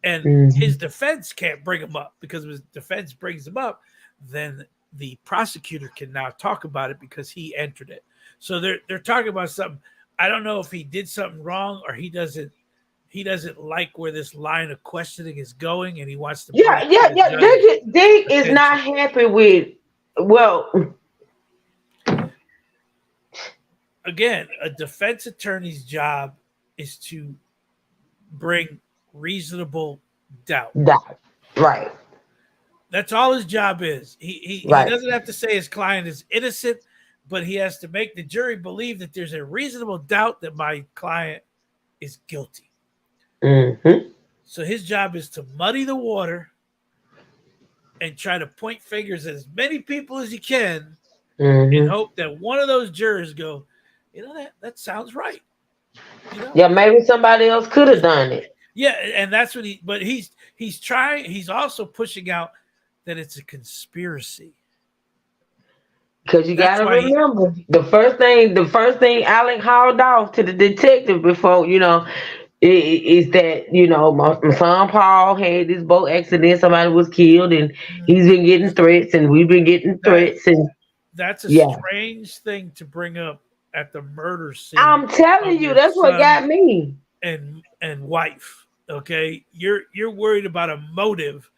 And his defense can't bring them up because if his defense brings them up, then the prosecutor can now talk about it because he entered it. So they're talking about something. I don't know if he did something wrong or he doesn't like where this line of questioning is going, and he wants to. Yeah. Dick is not happy with. Well, again, a defense attorney's job is to bring reasonable doubt. Right. That's all his job is. He doesn't have to say his client is innocent, but he has to make the jury believe that there's a reasonable doubt that my client is guilty. Mm-hmm. So his job is to muddy the water and try to point fingers at as many people as he can and hope that one of those jurors go, that sounds right. Yeah, maybe somebody else could have done it. Yeah, and that's what he's trying. He's also pushing out that it's a conspiracy. Because you got to remember, the first thing Alec hauled off to the detective before, is that, my son Paul had this boat accident, somebody was killed, and he's been getting threats, and we've been getting threats. And that's a strange thing to bring up at the murder scene. I'm telling you, that's what got me. And wife, okay? You're worried about a motive,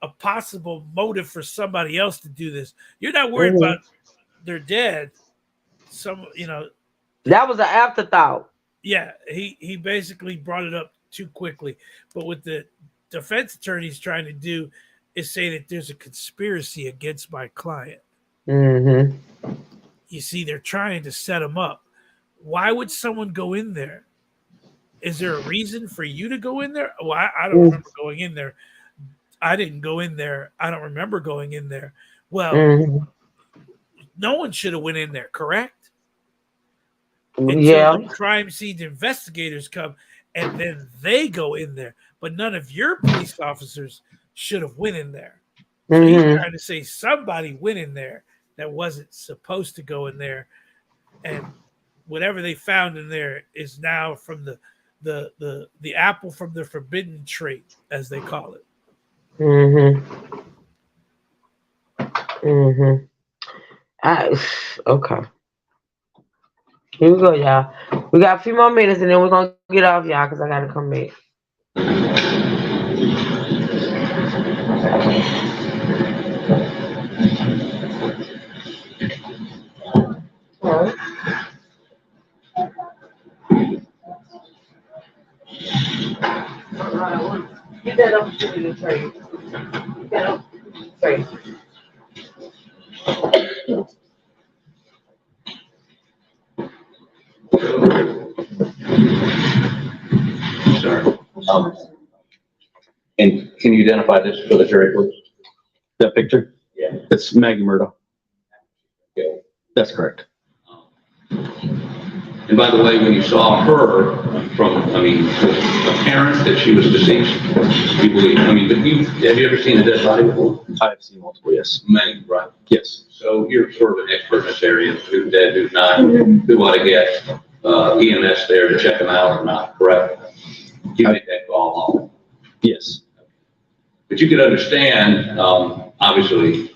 a possible motive for somebody else to do this. You're not worried about they're dead. That was an afterthought. Yeah, he basically brought it up too quickly. But what the defense attorney's trying to do is say that there's a conspiracy against my client. Mm-hmm. You see, they're trying to set him up. Why would someone go in there? Is there a reason for you to go in there? Well, I don't remember going in there. I didn't go in there. I don't remember going in there. Well, no one should have went in there, correct? Until the crime scene investigators come, and then they go in there. But none of your police officers should have went in there. So he's trying to say somebody went in there that wasn't supposed to go in there, and whatever they found in there is now from the apple from the forbidden tree, as they call it. Okay. Here we go, y'all. We got a few more minutes, and then we're gonna get off, y'all, because I gotta come back. Get that up to the tray. Get that up to the tray. Sorry. And can you identify this for the jury, please? That picture? Yeah. It's Maggie Murdaugh. Okay. That's correct. And by the way, when you saw her the parents that she was deceased, you believe, have you ever seen a dead body before? I have seen multiple, yes. Many, right? Yes. So you're sort of an expert in this area, who's dead, who's not, who ought to get EMS there to check them out or not, correct? You make that call. Yes. But you could understand, obviously,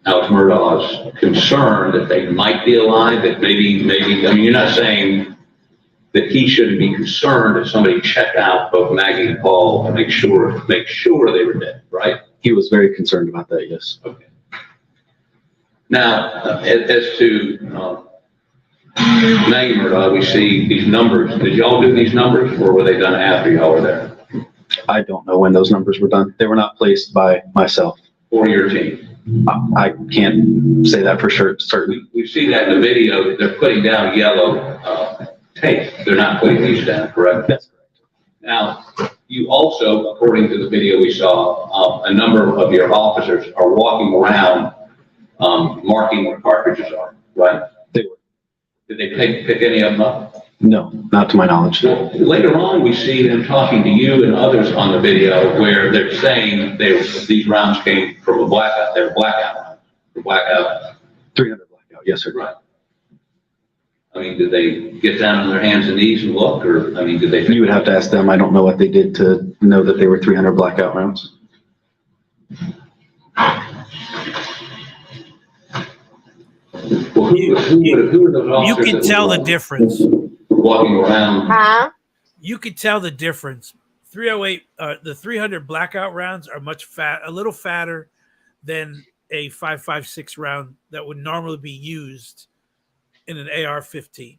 Alex Murdaugh's concern that they might be alive, that maybe, you're not saying that he shouldn't be concerned if somebody checked out both Maggie and Paul to make sure they were dead, right? He was very concerned about that, yes. Okay. Now, as to Maggie Murdaugh, we see these numbers. Did y'all do these numbers, or were they done after y'all were there? I don't know when those numbers were done. They were not placed by myself. Or your team? I can't say that for sure, certain. We see that in the video. They're putting down yellow tape. They're not putting these down, correct? That's correct. Now, you also, according to the video we saw, a number of your officers are walking around marking where cartridges are, right? They were. Did they pick any of them up? No, not to my knowledge. Well, later on, we see them talking to you and others on the video where they're saying these rounds came from a blackout. They were blackout rounds. Blackout. 300 blackout, yes, sir. Right. Did they get down on their hands and knees and look, or, did they? You would have to ask them. I don't know what they did to know that they were 300 blackout rounds. Well, who are those officers? You can tell the difference. Walking around. You could tell the difference. 308, the 300 blackout rounds are a little fatter than a 5.56 round that would normally be used in an AR-15.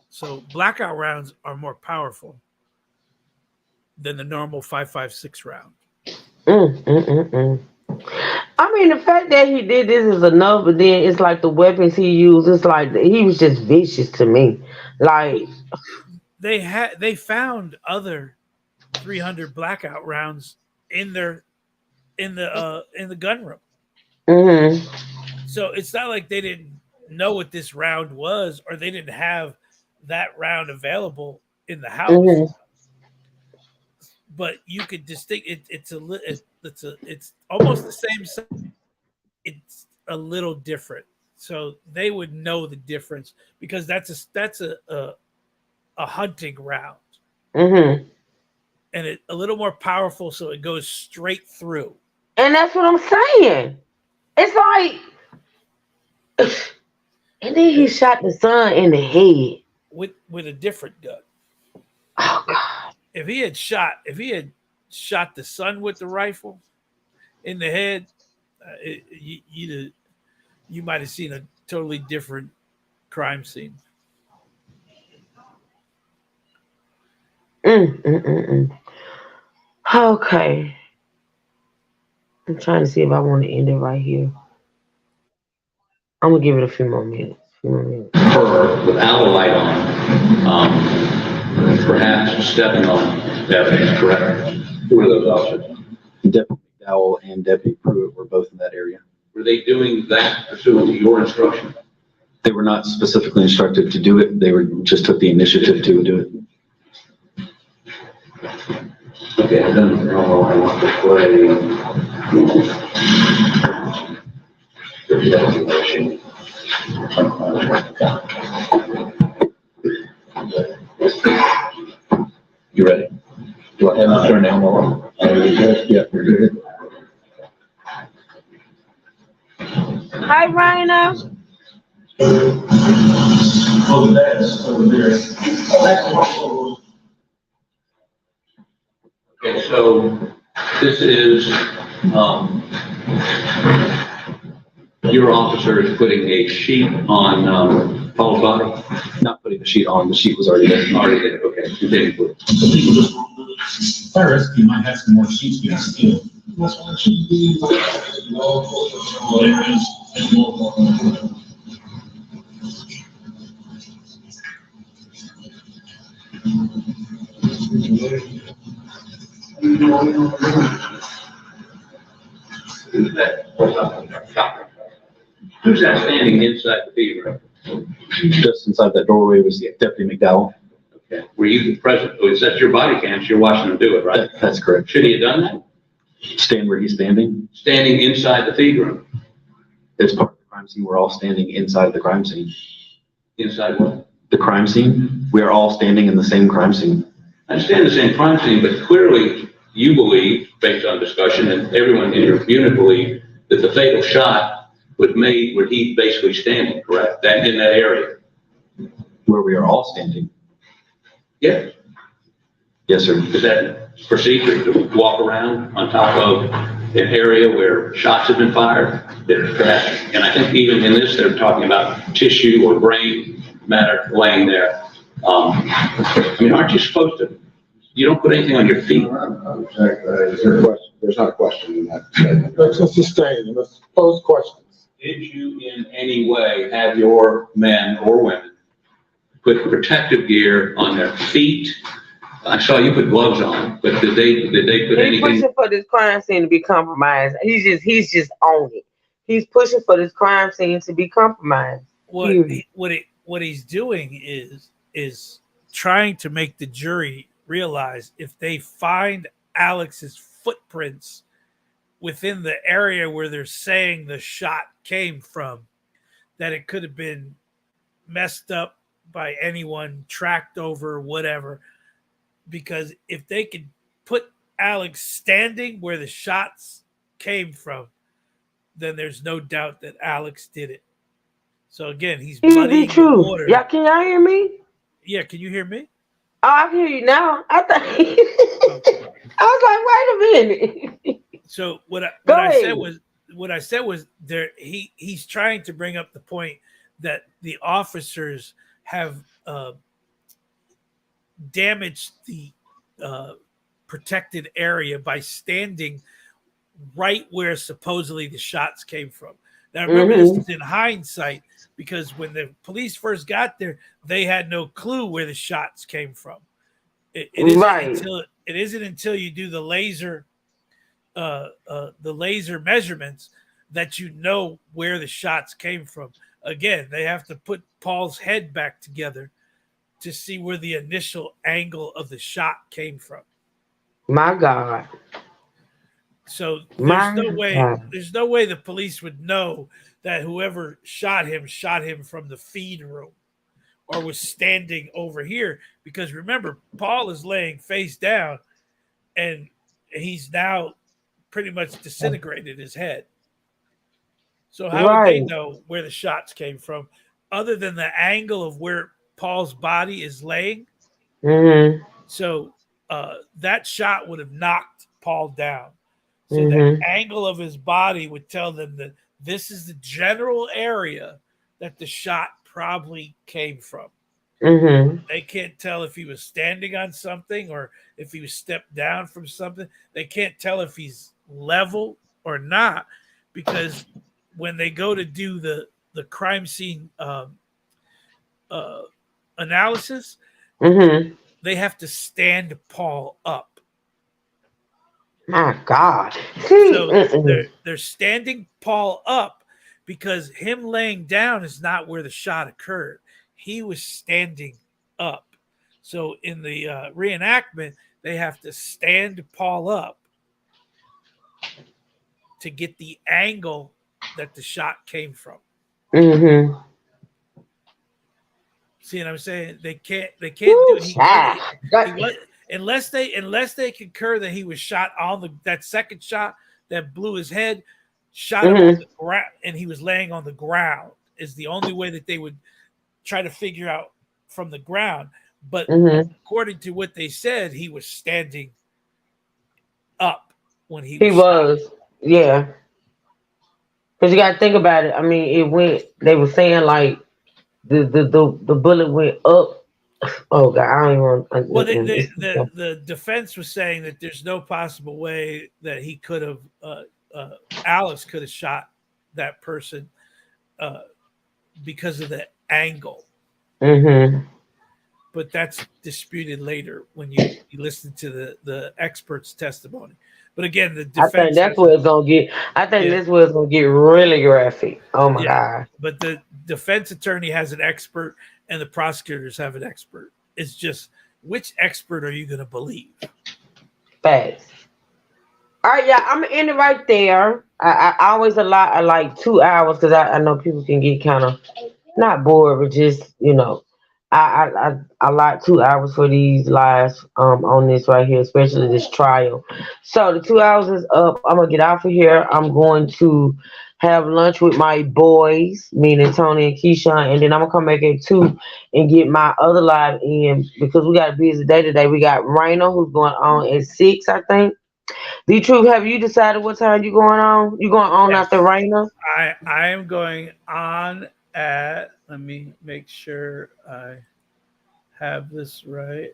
So blackout rounds are more powerful. than the normal 5.56 round. I mean, the fact that he did this is enough, but then it's like the weapons he used. It's like he was just vicious to me. Like They found other 300 blackout rounds in the gun room. So it's not like they didn't know what this round was, or they didn't have that round available in the house. But you could distinct it's almost the same size. It's a little different, so they would know the difference because that's a hunting round, and it a little more powerful, so it goes straight through. And that's what I'm saying. It's like, and then he shot the son in the head with a different gun. Oh God! If he had shot the son with the rifle in the head, you might have seen a totally different crime scene. Okay. I'm trying to see if I want to end it right here. I'm gonna give it a few more minutes. Her without a light on, perhaps stepping on evidence, correct? Who were those officers? Deputy McDowell and Deputy Pruitt were both in that area. Were they doing that pursuant to your instruction? They were not specifically instructed to do it. They just took the initiative to do it. Okay, I don't know. I want to play. You ready? Do I have to turn down more? Yeah, you're good. Hi, Rhino. Oh, that's over there. Okay, so this is, your officer is putting a sheet on, Paul's body? Not putting the sheet on, the sheet was already there. Already there, okay, you didn't put it. Fire rescue might have some more sheets we can steal. Who's that standing inside the feed room? Just inside that doorway was Deputy McDowell. Okay, were you present? Oh, is that your body cam? You're watching him do it, right? That's correct. Should he have done that? Stand where he's standing? Standing inside the feed room. It's part of the crime scene. We're all standing inside the crime scene. Inside what? The crime scene. We are all standing in the same crime scene. I understand the same crime scene, but clearly you believe, based on discussion, and everyone in your unit believed that the fatal shot was made where he basically standing, correct? That in that area. Where we are all standing. Yes. Yes, sir. Is that procedure to walk around on top of an area where shots have been fired? And I think even in this, they're talking about tissue or brain matter laying there. I mean, aren't you supposed to, you don't put anything on your feet? Is there a question? There's not a question in that statement. Let's sustain, let's pose questions. Did you in any way have your men or women put protective gear on their feet? I saw you put gloves on, but did they put anything? He's pushing for this crime scene to be compromised. He's just on it. He's pushing for this crime scene to be compromised. What he's doing is trying to make the jury realize if they find Alex's footprints within the area where they're saying the shot came from, that it could have been messed up by anyone, tracked over, whatever. Because if they could put Alex standing where the shots came from, then there's no doubt that Alex did it. So again, he's muddying the water. Yeah, can y'all hear me? Yeah, can you hear me? Oh, I can hear you now. I thought I was like, wait a minute. So what I said was there. He's trying to bring up the point that the officers have damaged the protected area by standing right where supposedly the shots came from. Now, remember, this is in hindsight, because when the police first got there, they had no clue where the shots came from. It isn't until you do the laser measurements that you know where the shots came from. Again, they have to put Paul's head back together to see where the initial angle of the shot came from. My God. So there's no way the police would know that whoever shot him from the feed room or was standing over here, because remember, Paul is laying face down and he's now pretty much disintegrated his head. So how would they know where the shots came from other than the angle of where Paul's body is laying? So that shot would have knocked Paul down. So the angle of his body would tell them that this is the general area that the shot probably came from. They can't tell if he was standing on something or if he was stepped down from something. They can't tell if he's level or not, because when they go to do the crime scene analysis, they have to stand Paul up. My God. So they're standing Paul up because him laying down is not where the shot occurred. He was standing up. So in the reenactment, they have to stand Paul up to get the angle that the shot came from. See what I'm saying? They can't do it. Unless they concur that he was shot on that second shot that blew his head, shot him on the ground, and he was laying on the ground, is the only way that they would try to figure out from the ground. But according to what they said, he was standing up when he was. Yeah. Because you got to think about it. I mean, they were saying like the bullet went up. Oh God, I don't even want. Well, the defense was saying that there's no possible way that he could have, Alice could have shot that person because of the angle. But that's disputed later when you listen to the expert's testimony. But again, the defense. I think that's where it's gonna get. I think this where it's gonna get really graphic. Oh my God! But the defense attorney has an expert, and the prosecutors have an expert. It's just, which expert are you going to believe? Facts. All right, yeah, I'm gonna end it right there. I always allot like 2 hours because I know people can get kind of not bored, but just I allot 2 hours for these lives on this right here, especially this trial. So the 2 hours is up. I'm gonna get out of here. I'm going to have lunch with my boys, meaning Tony and Keyshawn, and then I'm gonna come back at 2 and get my other live in because we got a busy day today. We got Raina who's going on at 6, I think. The Truth, have you decided what time you going on? You going on after Raina? I am going on at. Let me make sure I have this right.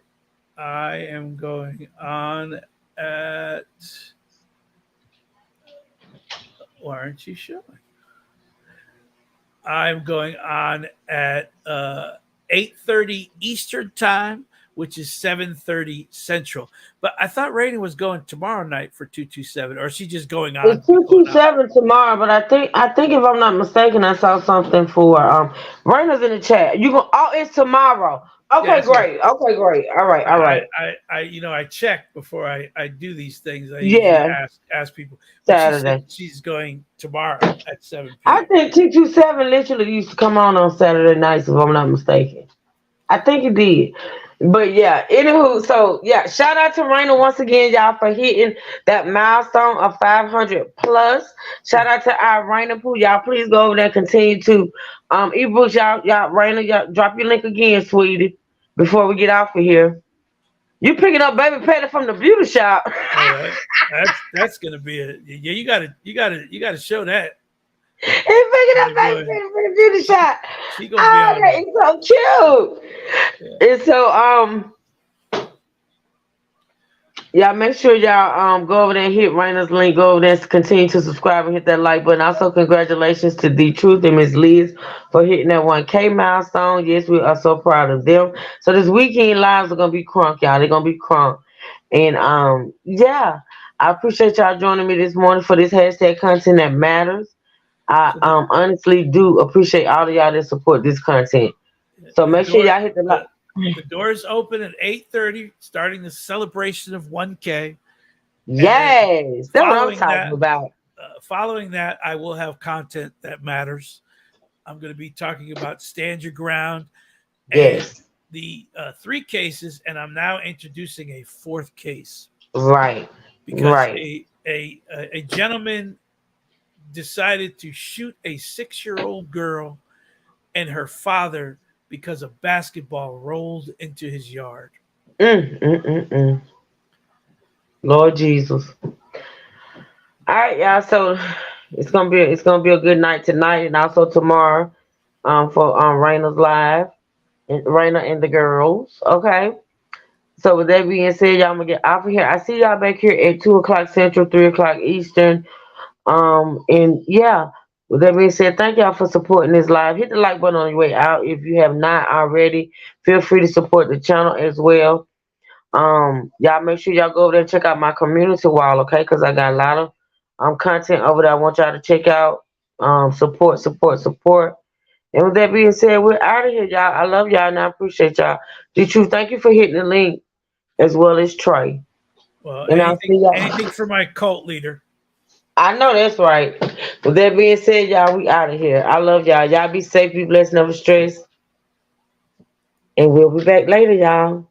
I am going on at. Why aren't you showing? I'm going on at 8:30 Eastern time, which is 7:30 Central. But I thought Raina was going tomorrow night for 227, or is she just going on? It's 227 tomorrow, but I think if I'm not mistaken, I saw something for Raina's in the chat. You go? Oh, it's tomorrow. Okay, great. Right. Okay, great. All right. I check before I do these things. I usually ask people. Saturday. She's going tomorrow at 7 p.m. I think 227 literally used to come on Saturday nights, if I'm not mistaken. I think it did. But yeah, anywho, so yeah, shout out to Raina once again, y'all, for hitting that milestone of 500 plus. Shout out to our Raina Pooh, y'all. Please go over there, continue to ebooks, y'all, Raina, y'all, drop your link again, sweetie, before we get off of here. You picking up baby Patty from the beauty shop? That's gonna be it. Yeah, you gotta show that. He's picking up baby Patty from the beauty shop. She gonna be that is so cute. Yeah. And so Y'all make sure y'all go over there and hit Raina's link. Go over there and continue to subscribe and hit that like button. Also, congratulations to D Truth and Miss Liz for hitting that 1K milestone. Yes, we are so proud of them. So this weekend lives are gonna be crunk, y'all. They're gonna be crunk. And yeah, I appreciate y'all joining me this morning for this hashtag content that matters. I honestly do appreciate all of y'all that support this content. So make sure y'all hit the like. The doors open at 8:30, starting the celebration of 1K. Yes, that's what I'm talking about. Following that, I will have content that matters. I'm going to be talking about Stand Your Ground and the 3 cases, and I'm now introducing a 4th case. Right. Because a gentleman decided to shoot a 6-year-old girl and her father because a basketball rolled into his yard. Lord Jesus. All right, y'all. So it's gonna be a good night tonight and also tomorrow for Raina's live and Raina and the girls. Okay. So with that being said, y'all, I'm gonna get off of here. I see y'all back here at 2:00 Central, 3:00 Eastern. And yeah, with that being said, thank y'all for supporting this live. Hit the like button on your way out. If you have not already, feel free to support the channel as well. Y'all make sure y'all go over there and check out my community wall, okay? Because I got a lot of content over there I want y'all to check out. Support. And with that being said, we're out of here, y'all. I love y'all and I appreciate y'all. D-Truth, thank you for hitting the link as well as Trey. Well, and I'll see y'all. Anything for my cult leader. I know that's right. With that being said, y'all, we out of here. I love y'all. Y'all be safe, be blessed, never stress. And we'll be back later, y'all.